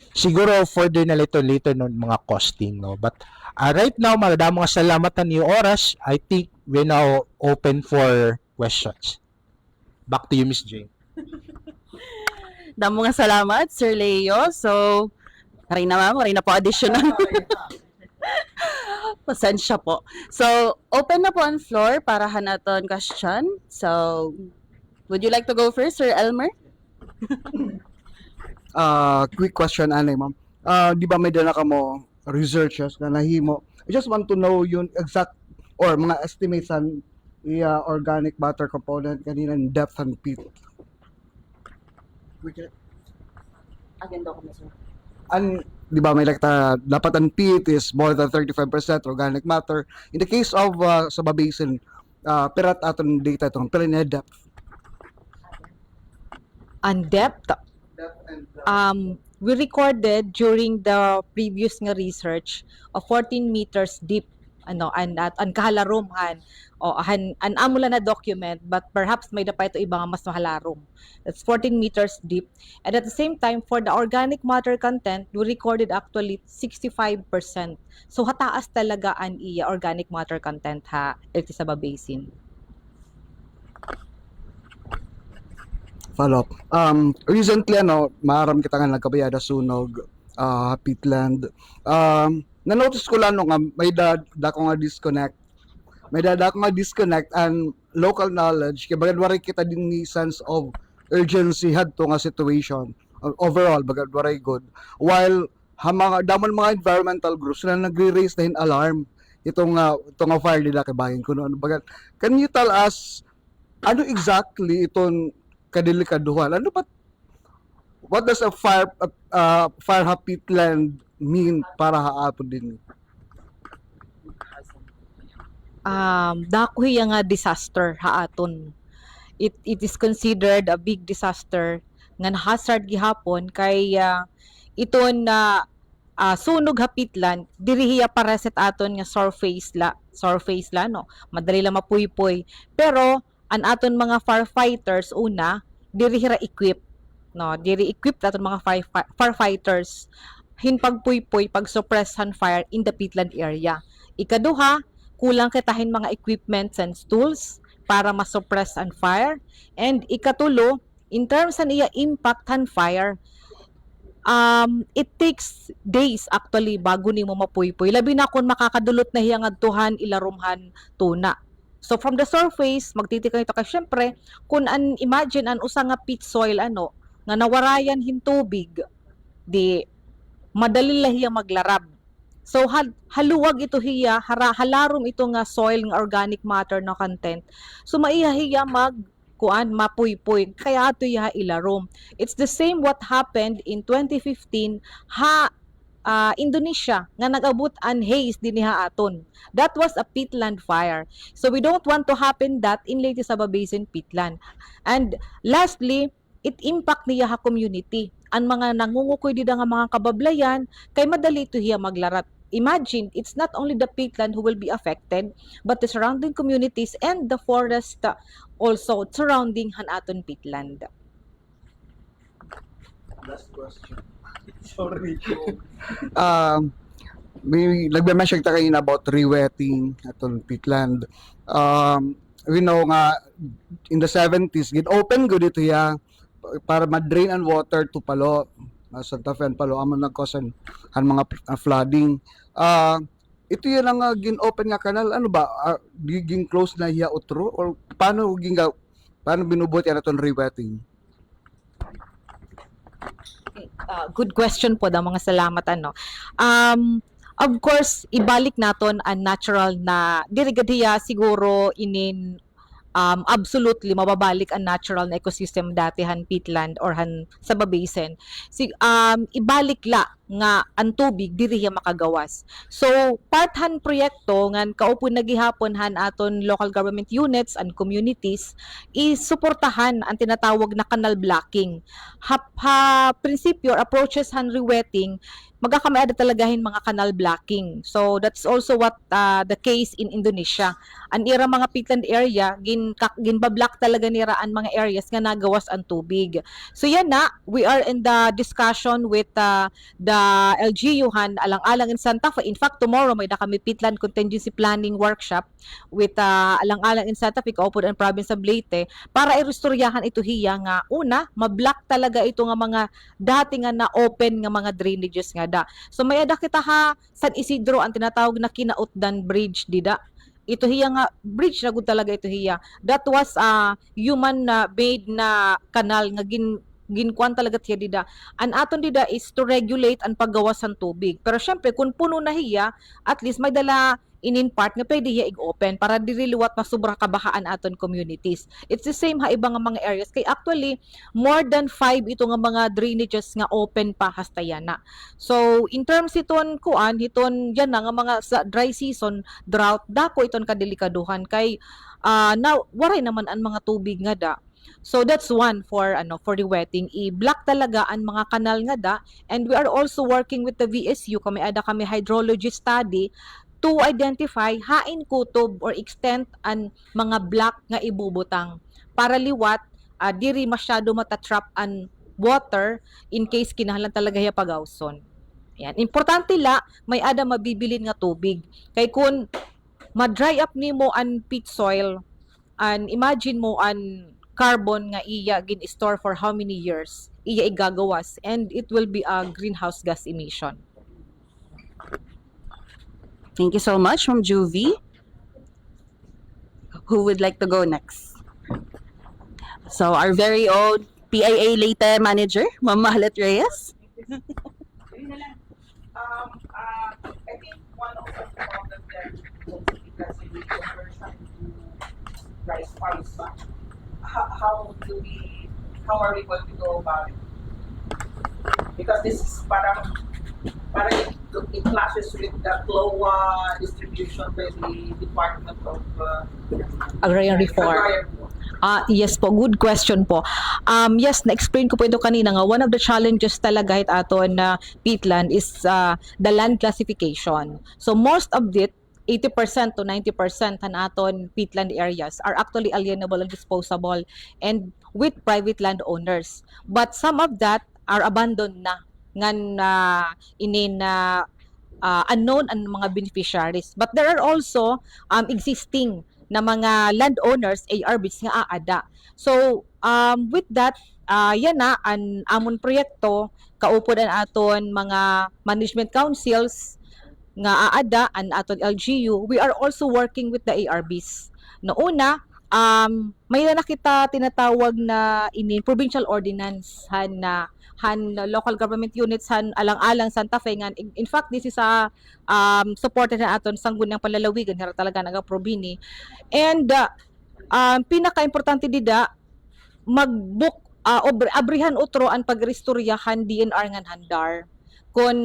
Siguro further na later ng mga costing, no? But right now, maraming mga salamat na niyo oras. I think we're now open for questions. Back to you, Miss Jane. Damo nga salamat, Sir Leo. So, maray na ma'am, maray na po additional. Pasensya po. So, open na po ang floor para hanaton question. So, would you like to go first, Sir Elmer? Quick question, anay, ma'am. Di ba may dala ka mo researches na nahimo? I just want to know yung exact or mga estimates on the organic matter component kanina in depth and peat. Again, daw ko sir. Di ba may dapat ang peat is more than 35% organic matter. In the case of sa basin, pirat aton data itong pero in depth. And depth, we recorded during the previous nga research of 14 meters deep ang kahalarumhan o an amula na document, but perhaps may dapat ito ibang mas mahalarom. That's 14 meters deep, and at the same time for the organic matter content we recorded actually 65%. So hataas talaga ang organic matter content iti sa basin. Follow up. Recently, maaram kita nga nagkabayada sunog, peatland. Na-notice ko lang nga may dako nga disconnect. May dako nga disconnect and local knowledge kaya bagad waray kita din ni sense of urgency hadto nga situation. Overall bagad waray good. While mga damon mga environmental groups na nagre-raise na alarm itong fire nila kay bayan kuno bagad. Can you tell us ano exactly itong kadelikaduhan? What does a fire peatland mean para haapon din? Dako hiya nga disaster haaton. It is considered a big disaster nga hazard gihapon kay iton na sunog hapitlan diri hiya para set aton nga surface la no. Madali la mapuypoy. Pero an aton mga firefighters una diri hira equip no, diri equipped aton mga firefighters hinpagpuypoy pag-suppress han fire in the peatland area. Ikaduha, kulang kitahin mga equipments and tools para ma-suppress ang fire. And ikatulo, in terms ng iya impact han fire, it takes days actually bago nimo mapuypoy. Labi na kung makakadulot na hiyang adtuhan ilarumhan tuna. So from the surface, magtitikang ito kasi syempre, kung imagine an usa nga peat soil nga nawarayan hin tubig, di madali la hiya maglarab. So haluwag ito hiya, halarom ito nga soil nga organic matter na content. So maiya hiya mapuypoy, kaya ato hiya ilarom. It's the same what happened in 2015 Indonesia nga nag-abot an haze dinha aton. That was a peatland fire. So we don't want to happen that in Leyte Saba Basin peatland. And lastly, it impact niya community. Ang mga nangungukoy dida nga mga kabablayan kay madali to hiya maglarat. Imagine, it's not only the peatland who will be affected, but the surrounding communities and the forest also surrounding hanaton peatland. Last question. Sorry. May nagme-mention ta kanina about rewetting atong peatland. We know nga in the 70s gid open good ito ya para ma-drain ang water to Palo, Santa Fe and Palo amon nagkosan ang mga flooding. Ito yan ang gin-open nga kanal, ano ba, gin close na hiya utro or paano binubuti yan itong rewetting? Good question po daw, mga salamat of course ibalik naton ang natural na dirigadiya siguro inin absolutely mababalik ang natural na ecosystem dati han peatland or han Saba Basin. Ibalik la nga ang tubig diri hiya makagawas. So part han proyekto ngan kaupo nagihapon han aton local government units and communities is suportahan ang tinatawag na canal blocking. Prinsipyo approaches han rewetting magkakamaada talagahin mga canal blocking. So that's also what the case in Indonesia. Ang ira mga peatland area ginbablock talaga nira ang mga areas nga nagawas ang tubig. So yan na, we are in the discussion with the sa LGU han alang-alang in Santa Fe. In fact, tomorrow may da kami Pitland Contingency Planning Workshop with alang-alang in Santa Fe, kaupod ang province of Leyte, para irestoryahan ito hiya nga una, mablock talaga ito nga mga dati nga na open nga mga drainages nga da. So may ada kita ha San Isidro ang tinatawag na Kinautdan Bridge dida. Ito hiya nga bridge na gud talaga ito hiya. That was human made na kanal nga ginkuan talaga tiya dida. Ang aton dida is to regulate ang paggawas ng tubig. Pero syempre kung puno na hiya, at least may dala inin part nga pwede hiya i-open para diriliwat na sobra kabahaan aton communities. It's the same ha ibang nga mga areas kay actually more than 5 ito nga mga drainages nga open pa hastayana. So in terms iton kuan hiton yan na nga mga sa dry season drought dako iton kadelikaduhan kay now waray naman ang mga tubig nga da. So that's one for the wetting. I-block talaga ang mga kanal nga da, and we are also working with the VSU kami hydrology study to identify hain kutob or extent ang mga block nga ibubutang para liwat diri masyado matatrap ang water in case kinahanglan talaga ya pagawson. Yan. Importante la may ada mabibilin nga tubig. Kay kun ma-dry up nimo ang peat soil and imagine mo ang carbon nga iya gin-store for how many years iya igagawas, and it will be a greenhouse gas emission. Thank you so much, Ma'am Juvie. Who would like to go next? So our very own PIA Leyte manager, Ma'am Mahalet Reyes. I think one of the problems there is because the conversion to rice farms. How are we going to go about it? Because this is parang it clashes with the CLOA distribution by the Department of Agrarian Reform. Agrarian. Yes po, good question po. Yes, na-explain ko po ito kanina nga, one of the challenges talaga hit aton na peatland is the land classification. So most of it, 80% to 90% han aton peatland areas are actually alienable and disposable and with private landowners. But some of that are abandoned na ngan unknown ang mga beneficiaries. But there are also existing na mga landowners, ARBs nga aada. So with that, yan na ang amon proyekto kaupod ang aton mga management councils nga aada an aton LGU. We are also working with the ARBs. Noona, may na kita tinatawag na provincial ordinance han local government units han alang-alang Santa Fe nga. In fact, this is supported na aton sanggunang palalawigan hira talaga naga-probini. And pinaka-importante dida mag-book abrihan utro ang pagrestoryahan DNR ngan handar kon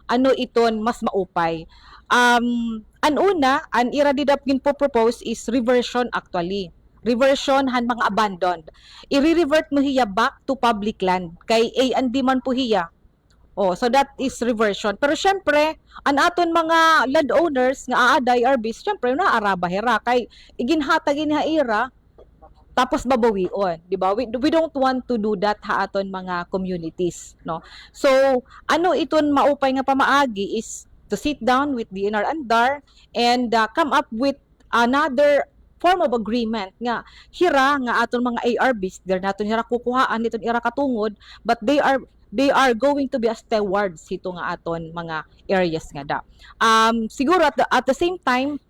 ano iton mas maupay. An una, an ira didap gin po propose is reversion actually. Reversion han mga abandoned. I-revert mo hiya back to public land kay A&D man po hiya. Oh, so that is reversion. Pero syempre, an aton mga landowners nga aaday RBs, syempre na araba hira kay iginhatagin ha ira tapos babawion, di ba? We don't want to do that ha aton mga communities, no? So, ano iton maupay nga pamaagi is to sit down with DNR and DAR and come up with another form of agreement nga hira nga aton mga ARBs der naton hira kukuhaan niton ira katungod, but they are going to be as stewards ito nga aton mga areas nga da. Siguro at the same time,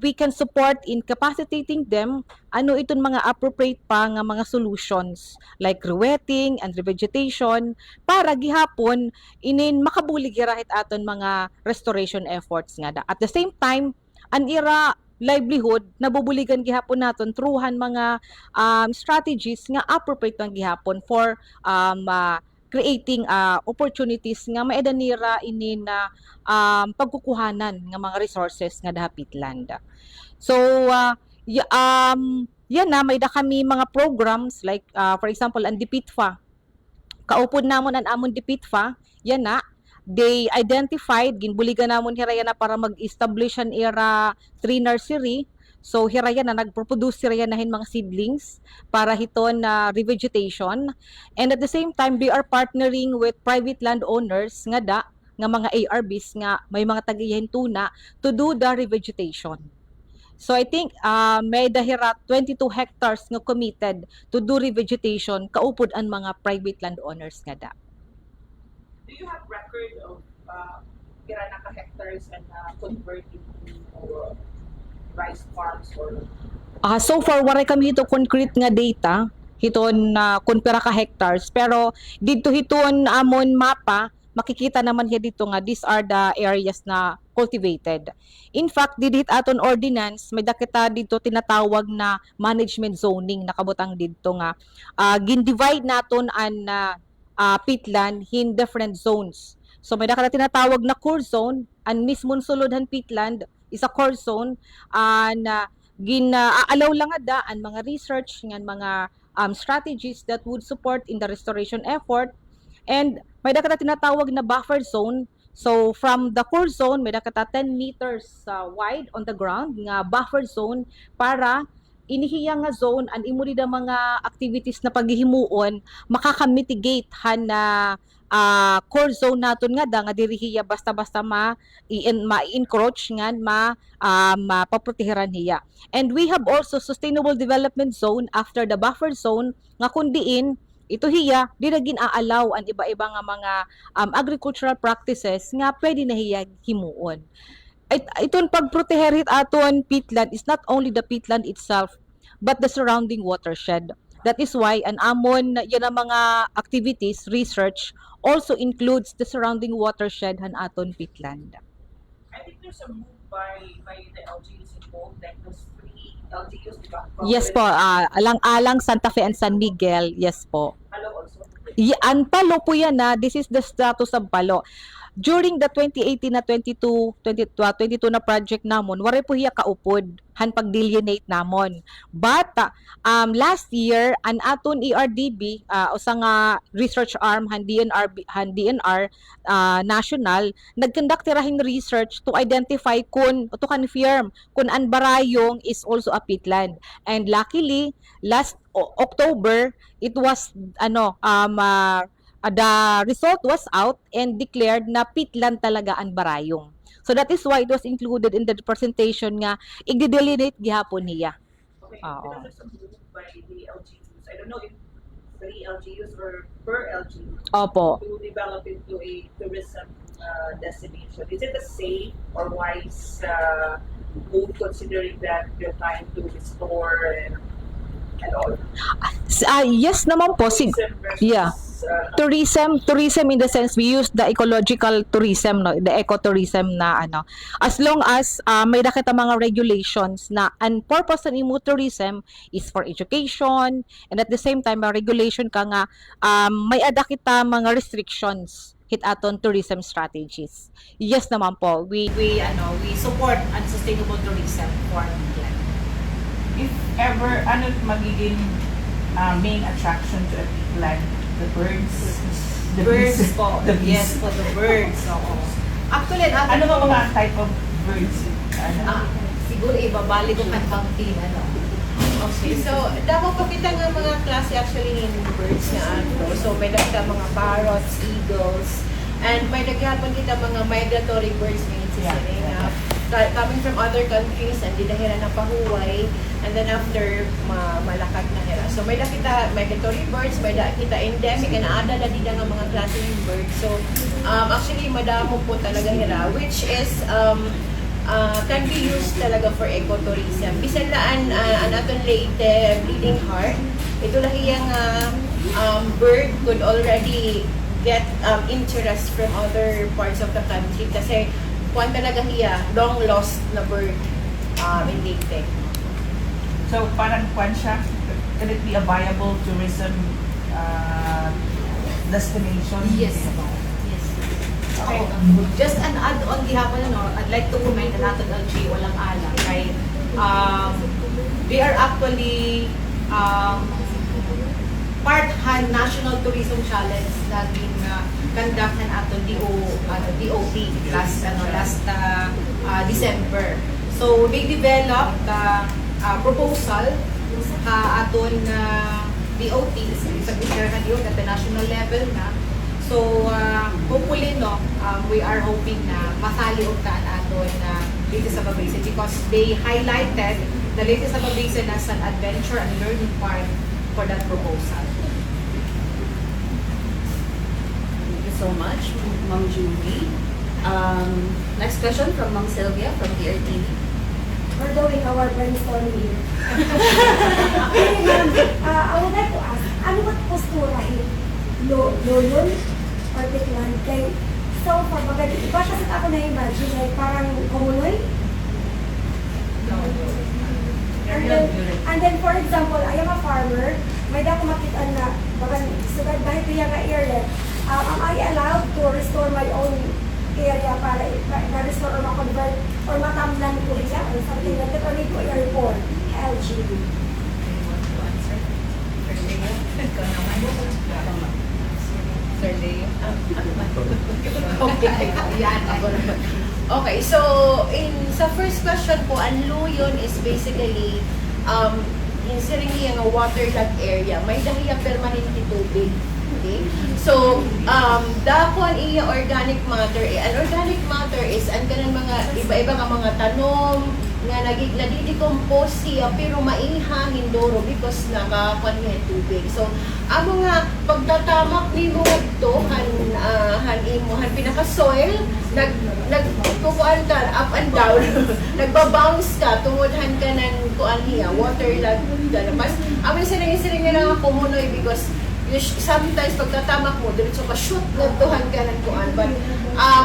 we can support in capacitating them ano iton mga appropriate pa nga mga solutions like rewetting and revegetation para gihapon inin makabulig rahit aton mga restoration efforts nga da. At the same time, an ira livelihood nabubuligan gihapon naton throughhan mga strategies nga appropriate ng gihapon for creating opportunities nga maedanira inin na pagkukuhanan nga mga resources nga dahapitland. So yan na may da kami mga programs like for example ang DPITFA. Kaupod namon ang amon DPITFA, yan na they identified ginbuligan namon hiraya na para mag-establish an era 3 nursery So hiraya na nagproduce hiraya na hin mga seedlings para hiton na revegetation, and at the same time they are partnering with private landowners nga mga ARBs nga may mga tagiyahin tuna to do the revegetation. So I think may dahira 22 hectares nga committed to do revegetation kaupod ang mga private landowners nga. Do you have record of pira na ka-hectares and convert into rice farms or So far waray kami hito concrete nga data hiton na kung pira ka hectares, pero dito hiton amon mapa makikita naman hiya dito nga these are the areas na cultivated. In fact, didit aton ordinance may dakita dito tinatawag na management zoning nakabutang dito nga gin-divide naton an peatland in different zones. So may dakita tinatawag na core zone, an mismon sulodhan peatland is a core zone na gina-allow lang ang mga research ng mga strategies that would support in the restoration effort. And may dakita tinatawag na buffer zone. So from the core zone may dakita 10 meters wide on the ground nga buffer zone para inihiya nga zone an imo da mga activities na paghihimuon makaka-mitigate han na core zone naton nga dirihiya basta-basta ma-encroach nga mapaproteheran hiya. And we have also sustainable development zone after the buffer zone nga kundiin ito hiya di na gin-aalaw ang iba-iba nga mga agricultural practices nga pwede na hiya himuon. Iton pagproteher aton peatland is not only the peatland itself but the surrounding watershed. That is why an amon yan ang mga activities research also includes the surrounding watershed han aton peatland. I think there's a move by the LGUs involved, like those 3 LGUs, di ba? Yes po, alang-alang Santa Fe and San Miguel, yes po. Hello also. Ang Palo po yan this is the status of Palo. During the 2018 na 22 na project namon, waray po hiya kaupod han pag-delineate namon. But last year an aton ERDB usa nga research arm han DNR national nagconduct rahing research to identify to confirm kung an barayong is also a peatland. And luckily last October it was the result was out and declared na peatland talaga ang barayong. So that is why it was included in the presentation nga i-delineate gihapon niya. Okay, Oo. because there's a move by the LGUs. I don't know if 3 LGUs or per LGU Opo. to develop into a tourism destination. Is it a safe or wise move considering that you're trying to restore and all? Yes naman po. Tourism versus, Yeah. Tourism in the sense we use the ecological tourism, no, the ecotourism na as long as may nakita mga regulations na ang purpose ng imo tourism is for education, and at the same time regulation ka nga may ada kita mga restrictions hit aton tourism strategies. Yes naman po, we support sustainable tourism for Peatland. If ever, ano magiging main attraction to a peatland? The birds? The Birds bees? po. The bees? Yes po, the birds. Oo. Actually, Ano ba mga type of birds? siguro ibabalik ko kan county, Okay, so damo pa kita nga mga klase actually ng birds nga So may dagta mga parrots, eagles, and may daghapon kita mga migratory birds nga coming from other countries and didahira na pahuway, and then after malakad na hira. So may kita migratory birds, may kita endemic and ada na dida nga mga klase ng birds. So actually madamo po talaga hira, which is can be used talaga for ecotourism. Bisan laan an aton Leyte bleeding heart, ito lahiyang bird could already get interest from other parts of the country kasi kuan talaga hiya long lost na bird in Leyte. So parang kwan siya, can it be a viable tourism destination? Yes. Okay. Just an add-on gihapon, I'd like to comment na natin LG walang alam. Kay, they are actually part han National Tourism Challenge na conduct han aton DOT last December. So they developed proposal aton DOT sa Bicarahan yun at the national level na. So hopefully we are hoping na masali ugtaan aton Leyte Saba Basin because they highlighted the Leyte Saba Basin as an adventure and learning park for that proposal. Thank you so much, Ma'am Julie. Next question from Ma'am Sylvia from DRTV. We're doing our brainstorming here. Okay, ma'am, I would like to ask, ano ba't posturahin? Lulun or Pitlan? Kay, so far, baga, iba kasi ako na-imagine, like parang kumuloy? And then, for example, I am a farmer, may da ko makita na, baga, sugad dahil kaya nga area, am I allowed to restore my own area para ma-restore or ma-convert or matamnan ko siya or something like that or need ko i-report LGB. Okay, so sa first question po, ang luyon is basically in Siringi nga waterlogged area, may dahiya permanente tubig. Okay? So, dakon iya organic matter. An organic matter is ang kanang mga iba-iba nga mga tanom nga nadidecompose siya pero maihangin doro because nakakuan niya tubig. So, amo nga pagtatamak nimo adto han pinaka soil nagkukuan ka up and down nagba-bounce ka tungod han kanang kuan niya waterlogged ka naman. Amo siring nga kumunoy because sometimes pagtatamak mo, diretso ka shoot na tuhan ka ng kuan. But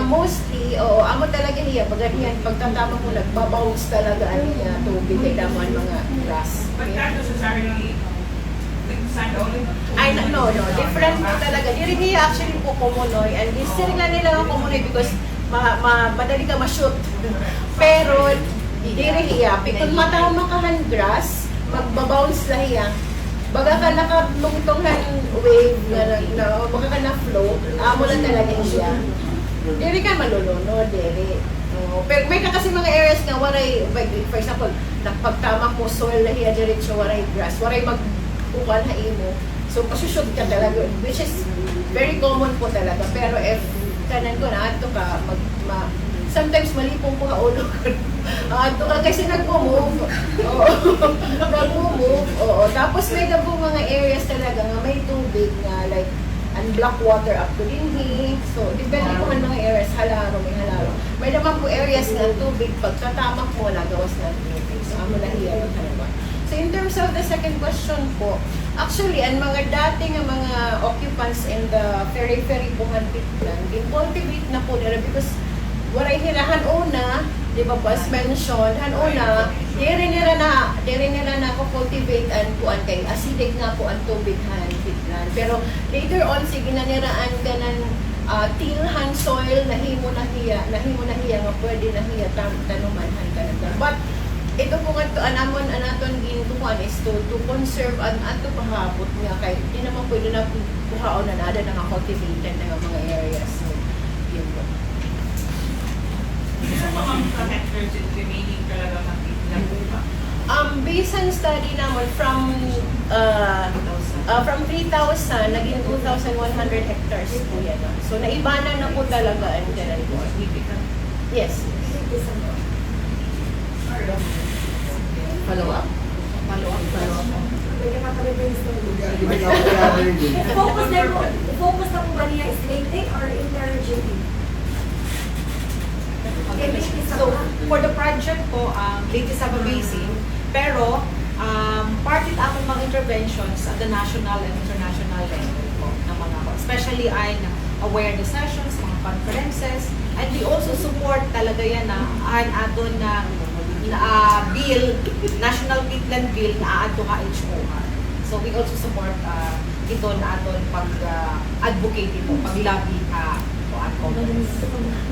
mostly, amo talaga niya, pagtatamak mo, nagbabounce talaga niya tubig kay daman mga grass. But not necessarily sand only. Ay, no, different po talaga. Diri niya actually po kumunoy, and sila nila ang kumunoy because madali ka ma-shoot. Pero, diri niya, kung matama ka ng grass, magbabounce lang niya. Baga ka nakalungtongan wave na baka ka na-flow, amo lang talaga siya. Diri ka maluluno, diri. Pero may ka kasi mga areas nga waray, for example, pagtamak mo soil na hiya diretso waray grass, waray magkukuan ha imo. So pasushoot ka talaga, which is very common po talaga. Pero if kanan ko na ato ka sometimes malipong ko ulo ko. Ato ka kasi nagmo-move. Nagmo-move. Tapos may po mga areas talaga nga may tubig na like unblock water up to dinhi. So depende po ang mga areas halaro, may halaro. May naman po areas na tubig pagkatamak mo nagawas na tubig. So amo na hiya talaga. So in terms of the second question po, actually ang mga dating mga occupants in the ferry buhan Pitlan, cultivate na po nila because waray hirahan una, di ba po, as mentioned, una, diri nila na cultivate and kuan kay acidic nga po ang tubig han Pitlan. Pero later on sige na niraan kanan tilhan soil nahimo na hiya nga pwede na hiya tanuman han kanan. But ito po nga anamon anaton gintuan is to conserve an ato pahapot nga kay di naman pwede na kuhaon na nada nga cultivated na mga areas. So, yun po. Isa pa mga hectares remaining talaga makikita po ba? Based on study naman from 3,000 naging 2,100 hectares po yan. So naibana na po talaga ang ganun po. Yes. Follow up. Focus na po ba niya is Leyte or inter-GP? So, for the project po, Leyte Saba Basin, pero part it ako mga interventions at the national and international level po na mga especially ay awareness sessions, mga conferences, and we also support talaga yan na aton na bill, National Pitlan Bill na ato ka HOR. So we also support ito na aton pag-advocate ito, pag-lobby at conference.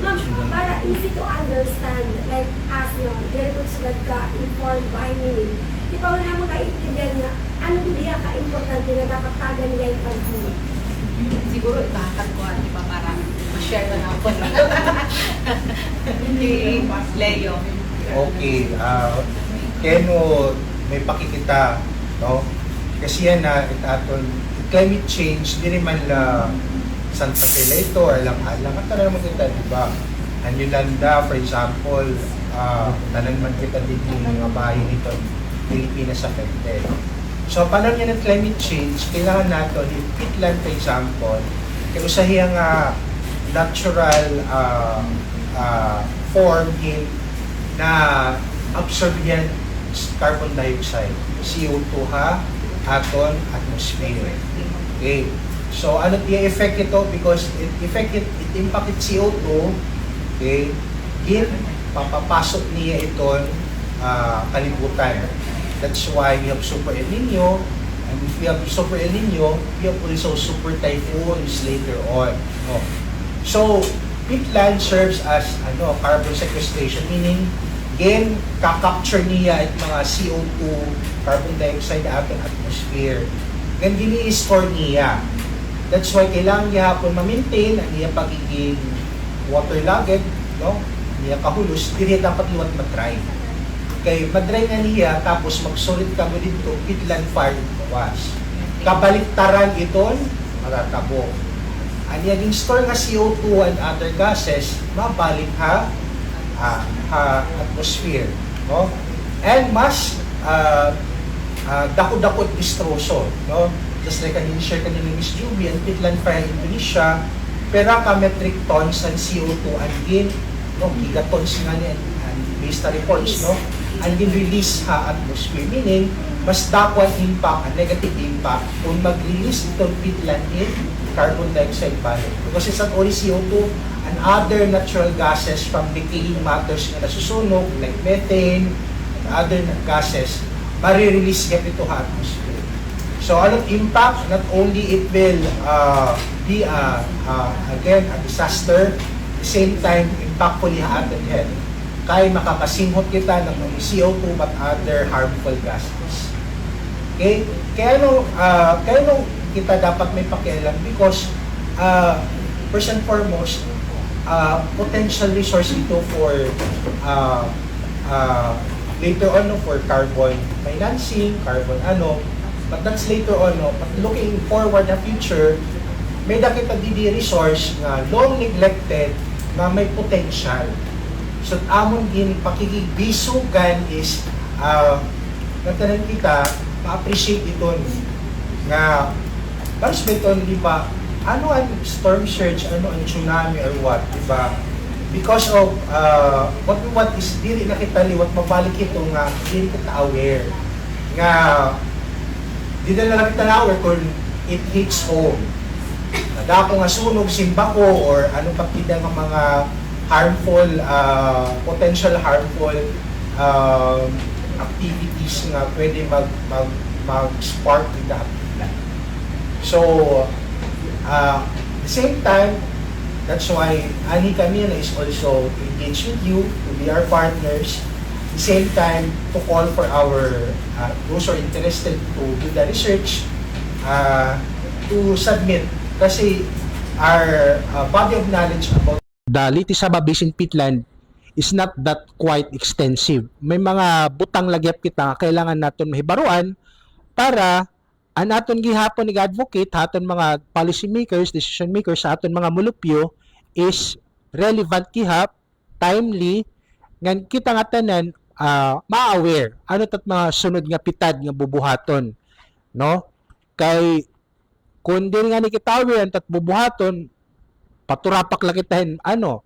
Ma'am, para easy to understand, like as very good sila ka informed by me. Di ba ikaw na mo kaiintindihan nga, ano diya ka-importante na dapat tagan niya yung pag-huli. Siguro itahakan ko di ba para ma-share ko na ako. Hindi, Leo. Okay, keno may pakikita, no? Kasi yan na itaton climate change di man la Santa Fe ito or alang at naman kita, di ba? Ang Yolanda, for example, tanan man kita din yung mga bahay nito, Pilipinas affected. So, paano niya ng climate change, kailangan natin, yung peatland, for example, kaya usahiyang natural form in na absorb yan carbon dioxide, CO2 ha, aton, atmosphere. Okay. So, ano i-effect ito? Because it impact CO2, okay, papapasok niya itong kalibutan. That's why we have Super El Nino, and if we have Super El Nino, we have also Super Typhoons later on. No? So, peatland serves as carbon sequestration, meaning again, kakapture niya at mga CO2, carbon dioxide na ating atmosphere. Then, gini-store niya. That's why kailangan niya hapon ma-maintain ang niya pagiging waterlogged, no? Niya kahulos, hindi dapat liwat matry. Kaya madry na niya, tapos magsulit ka mo dito, peatland fire bawas. Kabaliktaran iton, matatabo. Ang niyaging store nga CO2 and other gases, mabalik atmosphere, no? And mas dako-dako distroso, no? Just like ang in-share kanina ni Ms. Juby, ang peatland fire in Indonesia, pera ka metric tons ng CO2 and gain, no? Gigatons nga niya, and based na reports, no? And din release atmosphere, meaning mas dako ang impact, ang negative impact kung mag-release itong peatland in carbon dioxide balik. Because it's not only CO2 and other natural gases from decaying matters na nasusunog, like methane, other gases, marirelease yan ito sa atmosphere. So, anong impact? Not only it will be again a disaster, at the same time impactful sa ating health. Kaya makakasinghot kita ng CO2 but other harmful gases. Okay? Kaya nung kita dapat may pakialam because first and foremost, potential resource ito for later on for carbon financing, carbon but that's later on, but looking forward the future, may nakita di resource na long neglected na may potential. So amon din pakikibisugan is natanan kita ma-appreciate ito nga pares ba ito, di ba, ano ang storm surge, ano ang tsunami or what, di ba? Because of what we want is dili na kita liwat mabalik ito nga dili kita aware nga di na lang kita aware kung it hits home. Dako nga sunog simba ko or ano pa kita ng mga harmful potential harmful activities nga pwede mag-spark with that. So the same time, that's why Ani Camila is also engaged with you to be our partners. At the same time, to call for our those who are interested to do the research to submit. Kasi our body of knowledge about The Litisaba Basin peatland is not that quite extensive. May mga butang lagyap kita kailangan natin mahibaruan para ang aton gihapon nag-advocate aton mga policy makers, decision makers sa aton mga mulupyo is relevant gihap, timely, ngan kita nga tanan ma-aware ano tat mga sunod nga pitad nga bubuhaton, no? Kay kung di nga ni kita aware tat bubuhaton paturapak lang kitahin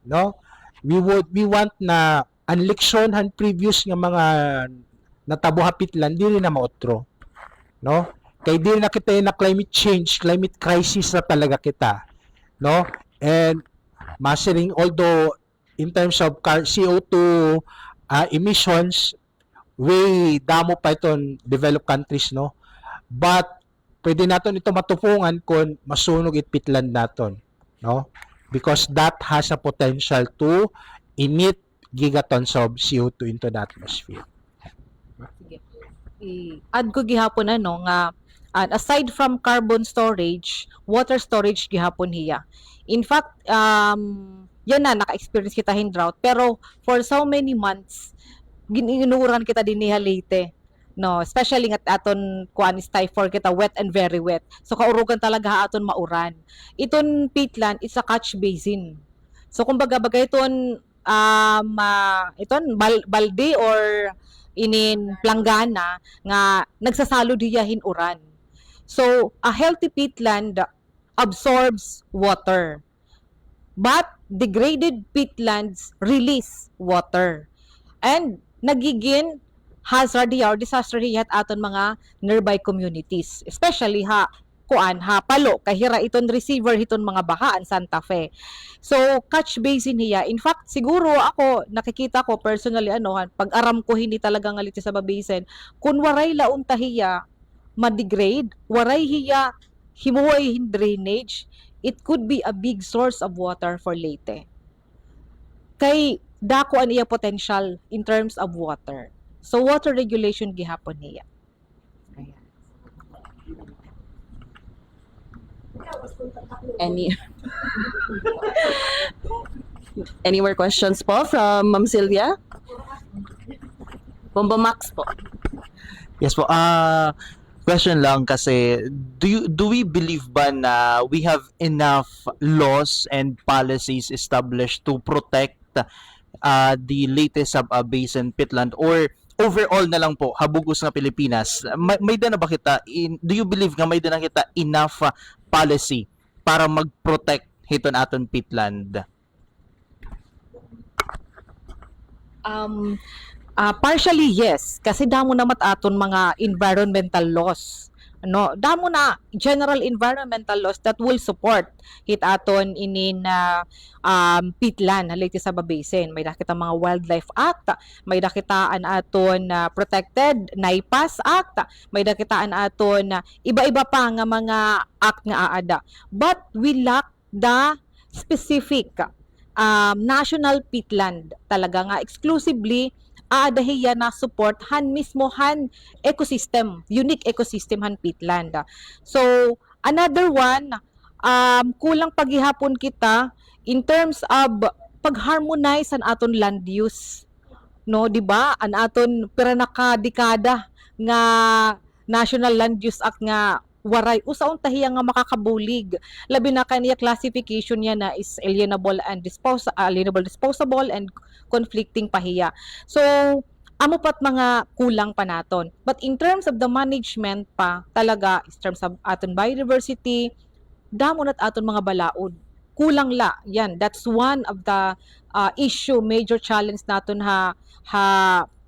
no? We want na ang leksyon han previous nga mga natabuha pitlan dili na maotro, no? Kay di na kita na climate change, climate crisis na talaga kita, no? And mastering, although in terms of CO2 emissions, way damo pa itong developed countries, no? But pwede natin ito matupungan kung masunog pitland natin, no? Because that has a potential to emit gigatons of CO2 into the atmosphere. add ko gihapon nga aside from carbon storage, water storage gihapon hiya. In fact, yan na naka-experience kita hin drought, pero for so many months ginuuran kita din niya Leyte. No, especially nga aton kuan is type 4 kita wet and very wet. So kaurugan talaga ha aton mauran. Iton peatland is a catch basin. So kumbaga bagay iton iton balde or inin planggana nga nagsasalo diya hinuran. So a healthy peatland absorbs water. But degraded peatlands release water. And nagiging hazard or disaster at aton mga nearby communities, especially palo kahira iton receiver hiton mga bahaan Santa Fe. So catch basin hiya. In fact, siguro ako nakikita ko personally pag aram ko hindi talaga nga Leyte Saba Basin, kun waray laun tahiya ma-degrade, waray hiya himuway drainage, it could be a big source of water for Leyte. Kay dako an iya potential in terms of water. So water regulation gihapon niya. Any more questions po from Ma'am Sylvia? Bombo Max po. Yes po. Question lang kasi do we believe ba na we have enough laws and policies established to protect the Leyte Saba Basin peatland, or overall na lang po habugos nga Pilipinas, may na ba kita do you believe nga may na kita enough policy para mag-protect hiton aton peatland? Partially yes, kasi damo na mataton mga environmental laws. Damo na general environmental laws that will support hit aton inin peatland Leyte Saba Basin. May nakita mga Wildlife Act, may nakitaan aton Protected NAIPAS Act, may nakitaan aton iba-iba pa nga mga act nga aada. But we lack the specific national peatland talaga nga exclusively aadahiya na support mismo ecosystem, unique ecosystem peatland. So another one, kulang paghihapon kita in terms of pag-harmonize an aton land use. Di ba? An aton pira dekada nga National Land Use Act nga waray usaon tahiya nga makakabulig. Labi na kaniya classification niya na is alienable, disposable and conflicting pahiya. So amo pat mga kulang pa naton. But in terms of the management pa talaga, in terms of aton biodiversity, damo nat aton mga balaod. Kulang la. Yan, that's one of the major challenge naton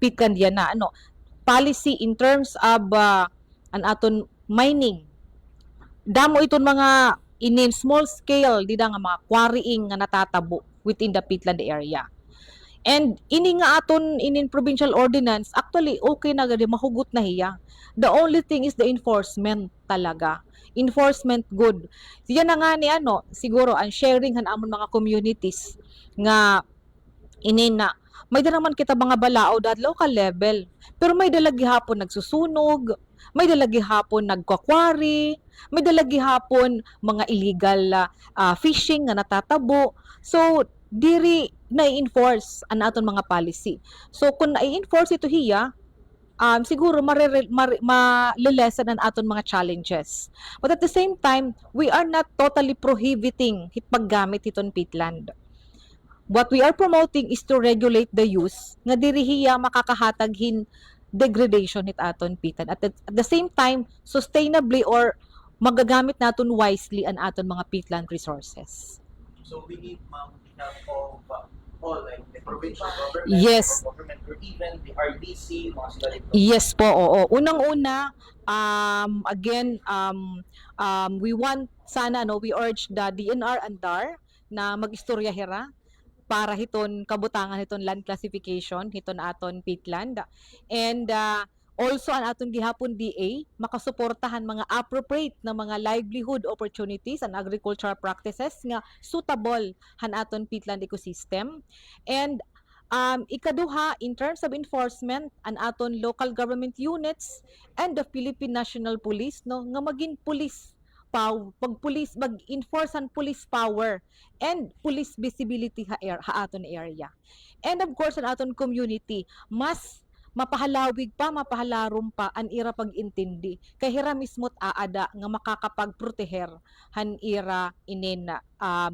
peatland yan na policy in terms of an aton mining. Damo iton mga inin small scale nga mga quarrying nga natatabo within the peatland area. And ini nga aton inin provincial ordinance, actually okay na gadi mahugot na hiya. The only thing is the enforcement talaga. Enforcement good. Siya na nga ni siguro ang sharing amon mga communities nga inin na may da naman kita mga balaod at local level. Pero may dalagi hapon nagsusunog, may dalagi hapon nagkwakwari, may dalagi hapon mga illegal fishing nga natatabo. So diri na-enforce ang aton mga policy. So kung na-enforce ito hiya, siguro malilesen ang aton mga challenges. But at the same time, we are not totally prohibiting paggamit iton peatland. What we are promoting is to regulate the use nga diri hiya makakahatag degradation hit aton peatland. At the same time, sustainably or magagamit naton wisely ang aton mga peatland resources. So we need of all, like the provincial government, Yes. government, or even the RDC, mga sila dito. Yes po, oo. Unang-una, again, we want sana, we urge the DNR and DAR na mag-istorya hira para hiton kabutangan hiton land classification, hiton aton peatland. And also ang aton gihapon DA makasuportahan mga appropriate na mga livelihood opportunities and agricultural practices nga suitable han aton peatland ecosystem. And Ikaduha, in terms of enforcement, an aton local government units and the Philippine National Police, no, nga maging police mag-enforce ang police power and police visibility ha aton area. And of course, ang aton community, mas mapahalawig pa, mapahalarom pa ang ira pag-intindi. Kay hira mismo't aada nga makakapagproteher han ira inin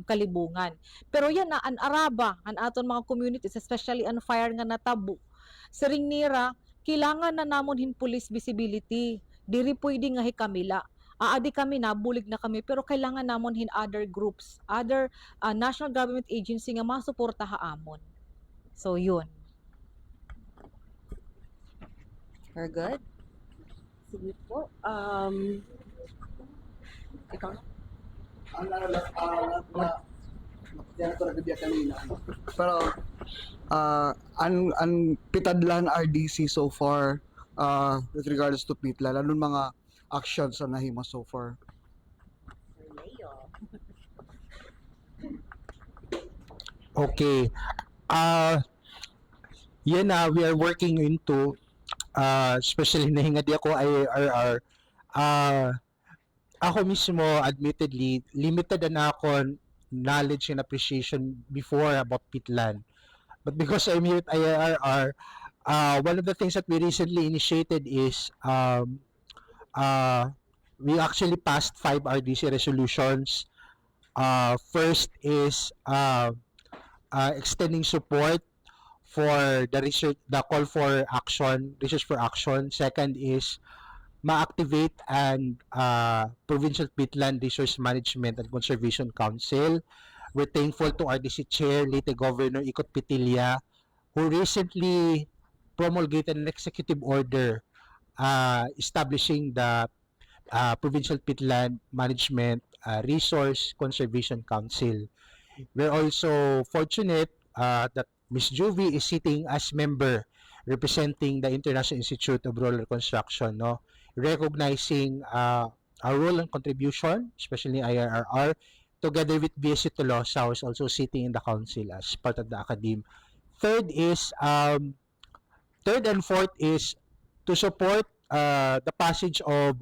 kalibungan. Pero yan na, an araba, an aton mga communities, especially an fire nga natabo. Sa ring nira, kailangan na namon hin police visibility. Diri pwede nga hikamila. Aadi kami, nabulig na kami, pero kailangan namon hin other groups, other national government agency nga masuporta haamon. So, yun. Very good. Sige po. Ikaw na. Pero ang pitadlan RDC so far with regards to Pitlan, anong mga actions na nahimo so far? Okay. Yan na, we are working into especially nahingad ako IARR. Ako mismo, admittedly, limited na ako knowledge and appreciation before about Pitlan. But because I'm here at IARR, one of the things that we recently initiated is we actually passed 5 RDC resolutions. First is extending support for the research, the call for action, research for action. Second is ma-activate and Provincial Peatland Resource Management and Conservation Council. We're thankful to RDC Chair, late Governor Ikot Pitilla, who recently promulgated an executive order establishing the Provincial Peatland Management Resource Conservation Council. We're also fortunate that Ms. Juvie is sitting as member representing the International Institute of Rural Reconstruction, no? Recognizing our role and contribution, especially IRRR, together with BSC Tolosa, who is also sitting in the council as part of the academe. Third and fourth is to support the passage of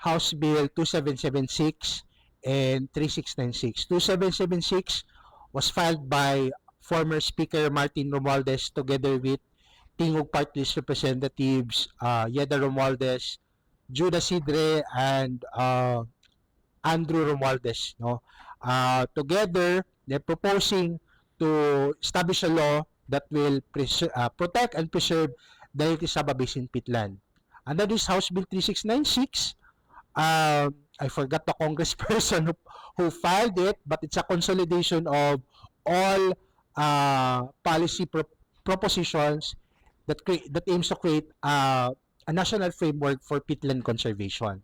House Bill 2776 and 3696. 2776 was filed by former Speaker Martin Romualdez together with Tingog Party List Representatives Yeda Romualdez, Judah Sidre, and Andrew Romualdez. No? Together, they're proposing to establish a law that will protect and preserve the Leyte Saba Basin Peatland. Under this House Bill 3696, I forgot the congressperson who filed it, but it's a consolidation of all policy propositions that aims to create a national framework for peatland conservation.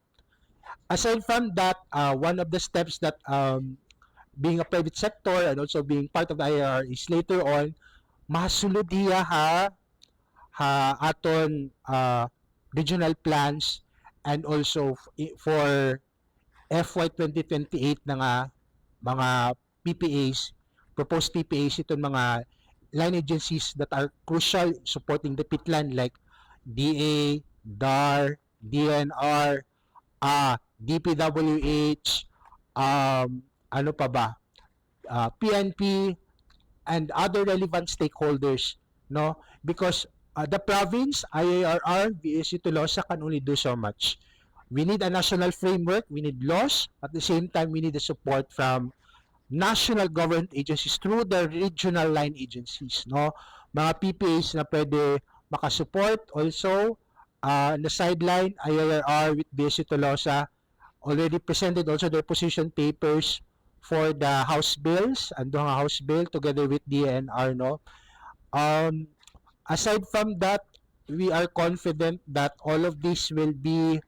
Aside from that, one of the steps that being a private sector and also being part of the IR is later on masuludiya aton regional plans and also for FY 2028 na nga mga PPAs, proposed PPAs itong mga line agencies that are crucial supporting the peatland like DA, DAR, DNR, DPWH, ano pa ba? PNP and other relevant stakeholders, no? Because the province, IARR, BSC Tolosa can only do so much. We need a national framework, we need laws, at the same time we need the support from national government agencies through the regional line agencies, no? Mga PPAs na pwede makasupport. Also, on the sideline, IRR with BSC Tolosa already presented also their position papers for the House bills, and the House bill together with DNR, no? Aside from that, we are confident that all of this will be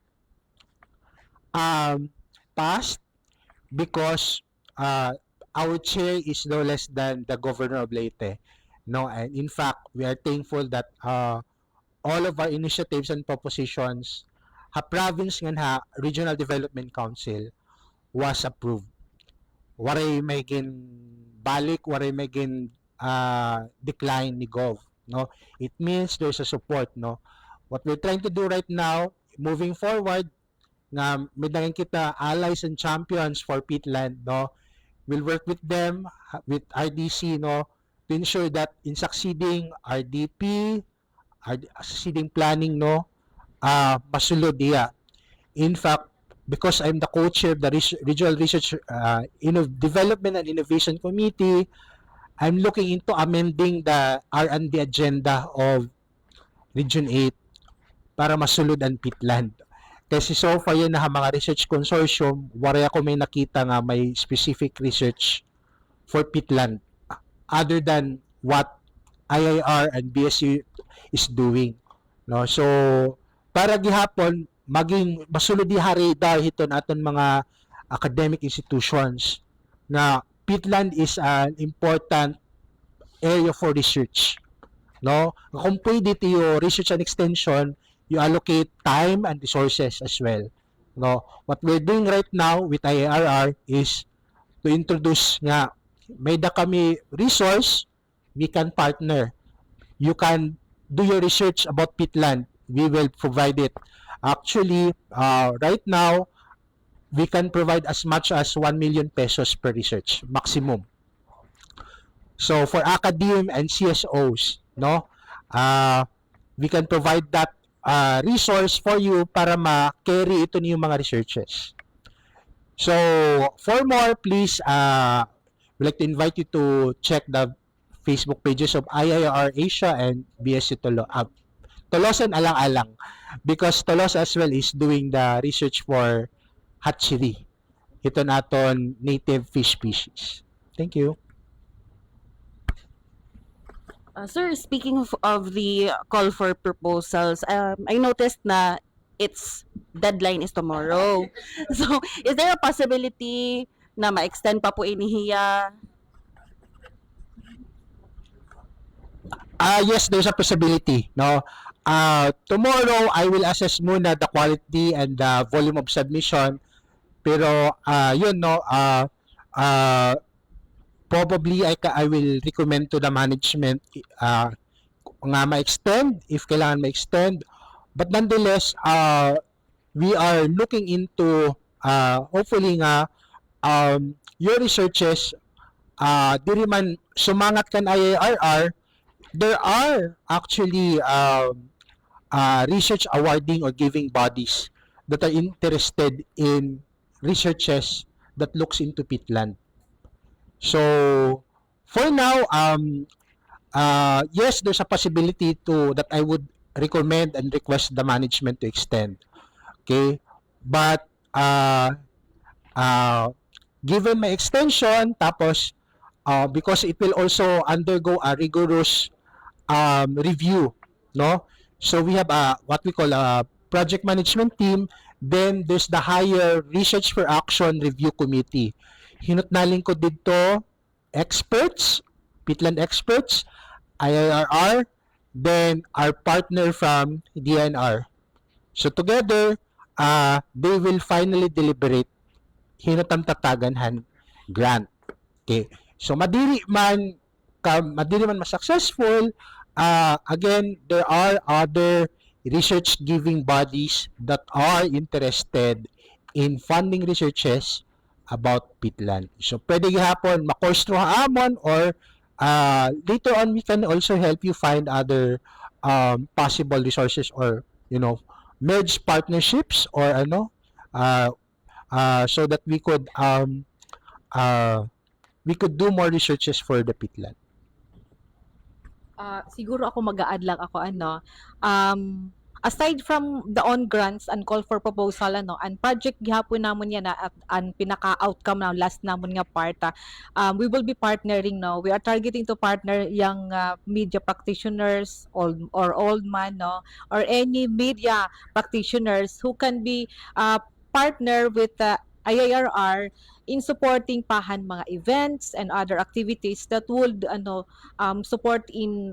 passed because our chair is no less than the governor of Leyte, no? And in fact, we are thankful that all of our initiatives and propositions province nga Regional Development Council was approved. Waray may gin balik, waray may gin decline ni Gov, no? It means there's a support, no? What we're trying to do right now, moving forward, nga may dangin kita allies and champions for peatland, no? We'll work with them, with RDC, no, to ensure that in succeeding RDP, succeeding planning, no, masulod diya. In fact, because I'm the co-chair of the Regional Research Development and Innovation Committee, I'm looking into amending the R&D agenda of Region 8 para masulod ang peatland. Kasi so far yun na mga research consortium, wala ako may nakita nga may specific research for peatland other than what IIR and BSU is doing. No? So, para gihapon, maging masulod di hari dahil ito natin mga academic institutions na peatland is an important area for research. No? Kung pwede tayo research and extension, you allocate time and resources as well. No? What we're doing right now with IARR is to introduce nga, may da kami resource, we can partner. You can do your research about peatland. We will provide it. Actually, right now, we can provide as much as 1 million pesos per research, maximum. So, for academe and CSOs, no, we can provide that resource for you para ma-carry ito niyo mga researches. So, for more, please, we'd like to invite you to check the Facebook pages of IIR Asia and BSC Tolosan alang-alang, because Tolos as well is doing the research for hatchery. Ito naton native fish species. Thank you. Sir, speaking of the call for proposals, I noticed na its deadline is tomorrow. So, is there a possibility na ma-extend pa po inihiya? Yes, there's a possibility. No, tomorrow I will assess muna the quality and the volume of submission. Pero yun, no, probably I will recommend to the management nga ma-extend if kailangan ma-extend. But nonetheless, we are looking into hopefully nga your researches diri man sumangat kan IIRR. There are actually research awarding or giving bodies that are interested in researches that looks into peatland. So, for now, yes, there's a possibility that I would recommend and request the management to extend. Okay? But, given my extension, tapos, because it will also undergo a rigorous review, no? So we have what we call a project management team. Then there's the higher research for action review committee. Hinutnaling ko dito experts, peatland experts, IIRR, then our partner from DNR. So together, they will finally deliberate hinutang tataganhan grant. Okay. So madiri man successful, again, there are other research giving bodies that are interested in funding researches about peatland. So pwede gihapon ma-course amon, or later on we can also help you find other possible resources, or merge partnerships, or so that we could do more researches for the peatland. Siguro ako mag-a-add lang ako aside from the on grants and call for proposal and project gihapon namon yan at ang pinaka outcome na last namon nga part, we will be partnering now. We are targeting to partner young media practitioners or old man, or any media practitioners who can be partner with IIRR in supporting pahan mga events and other activities that would support in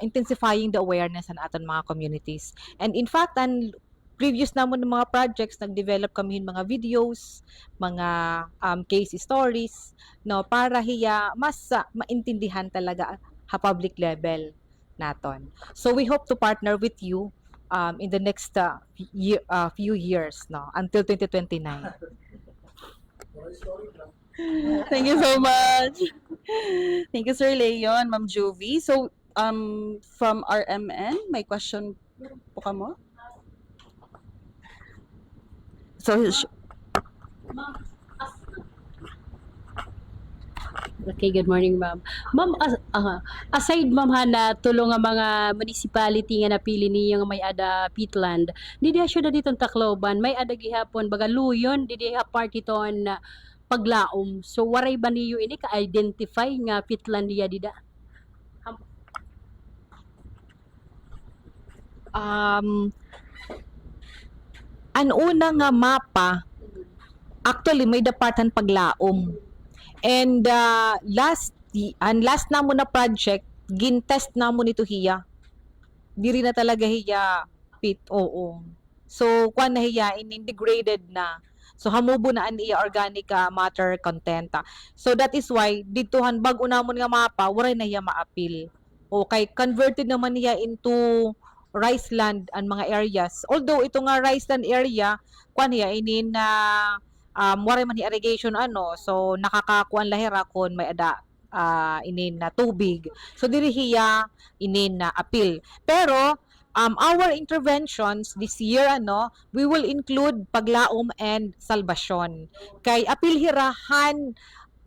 intensifying the awareness sa aton mga communities. And in fact, previous namon ng mga projects, nag-develop kami ng mga videos, mga case stories, no, para hiya mas maintindihan talaga ha public level naton. So we hope to partner with you in the next few years, no, until 2029. Thank you so much. Thank you, Sir Leon, Ma'am Juvie. So, from RMN, may question po ka mo? So, Okay, good morning, ma'am. Ma'am, aside ma'am ha na tulong ang mga municipality nga napili niyo nga may ada peatland, didi siya na ditong Tacloban, may ada gihapon baga luyon, didi ha part iton na paglaom. So waray ba niyo ini ka-identify nga peatland diya dida? Ang una nga mapa, actually may dapatan paglaom. And last namo na project, gin-test namo nito hiya. Diri na talaga hiya pit, oo. So kuan na hiya in-integrated na. So hamubo na an iya organic matter content. So that is why ditohan bag unamon nga mapa, waray na hiya maapil. Okay, converted naman niya into rice land ang mga areas. Although ito nga rice land area, kuan hiya inin na waray man irrigation ano, so nakakakuan lahira kon may ada inin na tubig. So diri hiya inin na apil. Pero our interventions this year we will include paglaom and salbasyon. Kay apil hirahan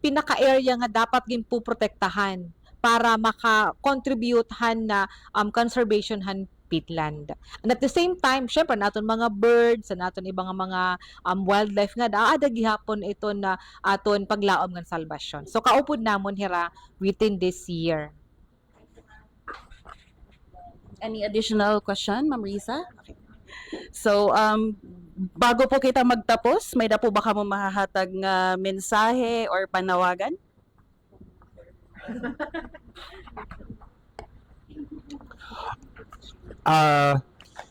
pinaka-area nga dapat ginpuprotektahan para maka-contribute na conservation peatland. And at the same time, syempre naton mga birds, naton ibang mga wildlife nga ada gihapon ito na aton paglaom ng salbasyon. So kaupod namon hira within this year. any additional question, Ma'am Risa? Okay. So, bago po kita magtapos, may na po ba ka mo mahahatag nga mensahe or panawagan?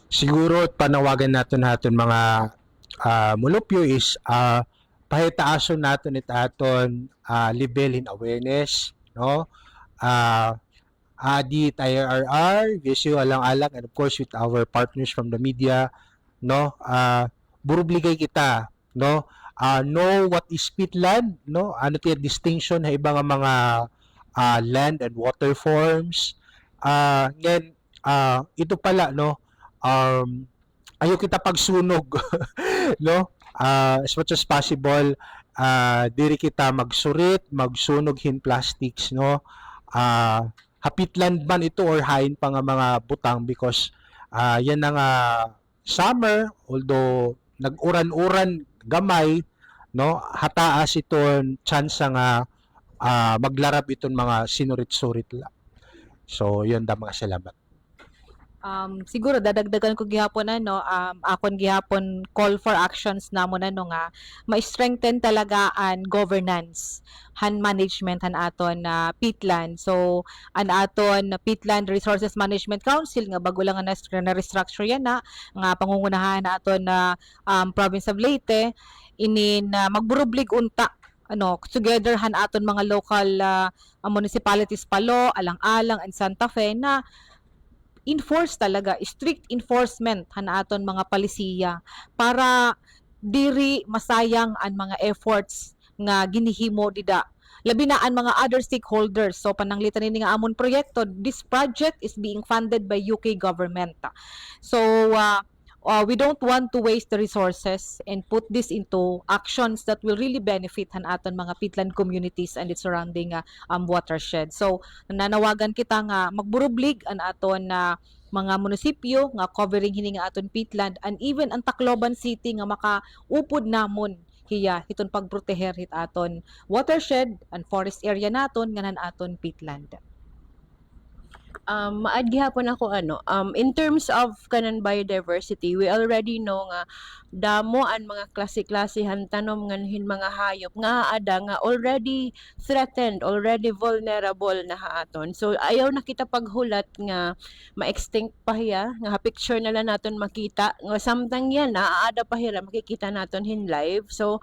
Siguro panawagan natin mga mulupyo is pahitaason natin aton level in awareness, no? Audit IRR, VSU alang-alang, and of course with our partners from the media, no? Burubligay kita, no? Know what is peatland, no? Ano tiya distinction na ibang mga land and water forms. Ngayon, ito pala, no? Ayaw kita pagsunog, no? As much as possible, diri kita magsurit, magsunog hin plastics, no? Hapitland man ito or hain pa nga mga butang because yan na nga summer, although nag-uran-uran gamay, no? Hataas iton chance nga maglarab iton mga sinurit-surit lang. So, yun da mga salamat. Siguro dadagdagan ko gihapon akon gihapon call for actions namon nga ma-strengthen talaga an governance han management han aton peatland. So an aton Peatland Resources Management Council nga bago lang na restructure yan nga pangungunahan na aton province of Leyte inin magburublig unta together han aton mga local municipalities Palo, Alang-alang and Santa Fe na enforce talaga, strict enforcement han aton mga palisiya para diri masayang ang mga efforts nga ginihimo dida. Labi na ang mga other stakeholders. So pananglitan ni nga amon proyekto, this project is being funded by UK government. So we don't want to waste the resources and put this into actions that will really benefit han aton mga peatland communities and its surrounding watershed. So nanawagan kita nga magburublig an aton mga munisipyo nga covering hini nga aton peatland and even ang Tacloban City nga makaupod namon hiya hiton pagproteher hit aton watershed and forest area naton nga nan aton peatland. Maad gihapon ako in terms of kanan biodiversity, we already know nga damo ang mga klase-klasehan tanom nganhin mga hayop nga ada nga already threatened, already vulnerable na haaton. So ayaw na kita paghulat nga ma-extinct pa hiya, nga picture na lang naton makita nga samtang yan naaada pa hira makikita naton in live. So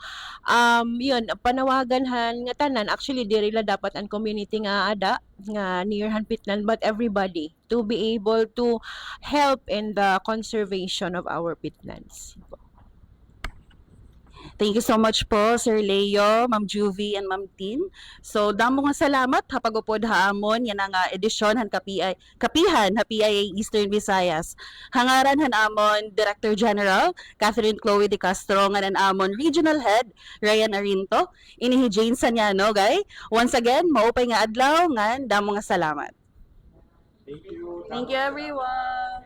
yun panawagan han nga tanan, actually diri la dapat ang community nga ada nga near Pitlan, but everybody to be able to help in the conservation of our peatlands. Thank you so much po, Sir Leo, Ma'am Juvie, and Ma'am Tin. So, damo nga salamat hapagupod haamon yan ang edisyon han kapihan ha PIA Eastern Visayas. Hangaran han amon Director General Catherine Chloe De Castro nga amon Regional Head Ryan Arinto. Inihi Jane Sanyano, gay. Once again, maupay nga adlaw nga damo nga salamat. Thank you everyone.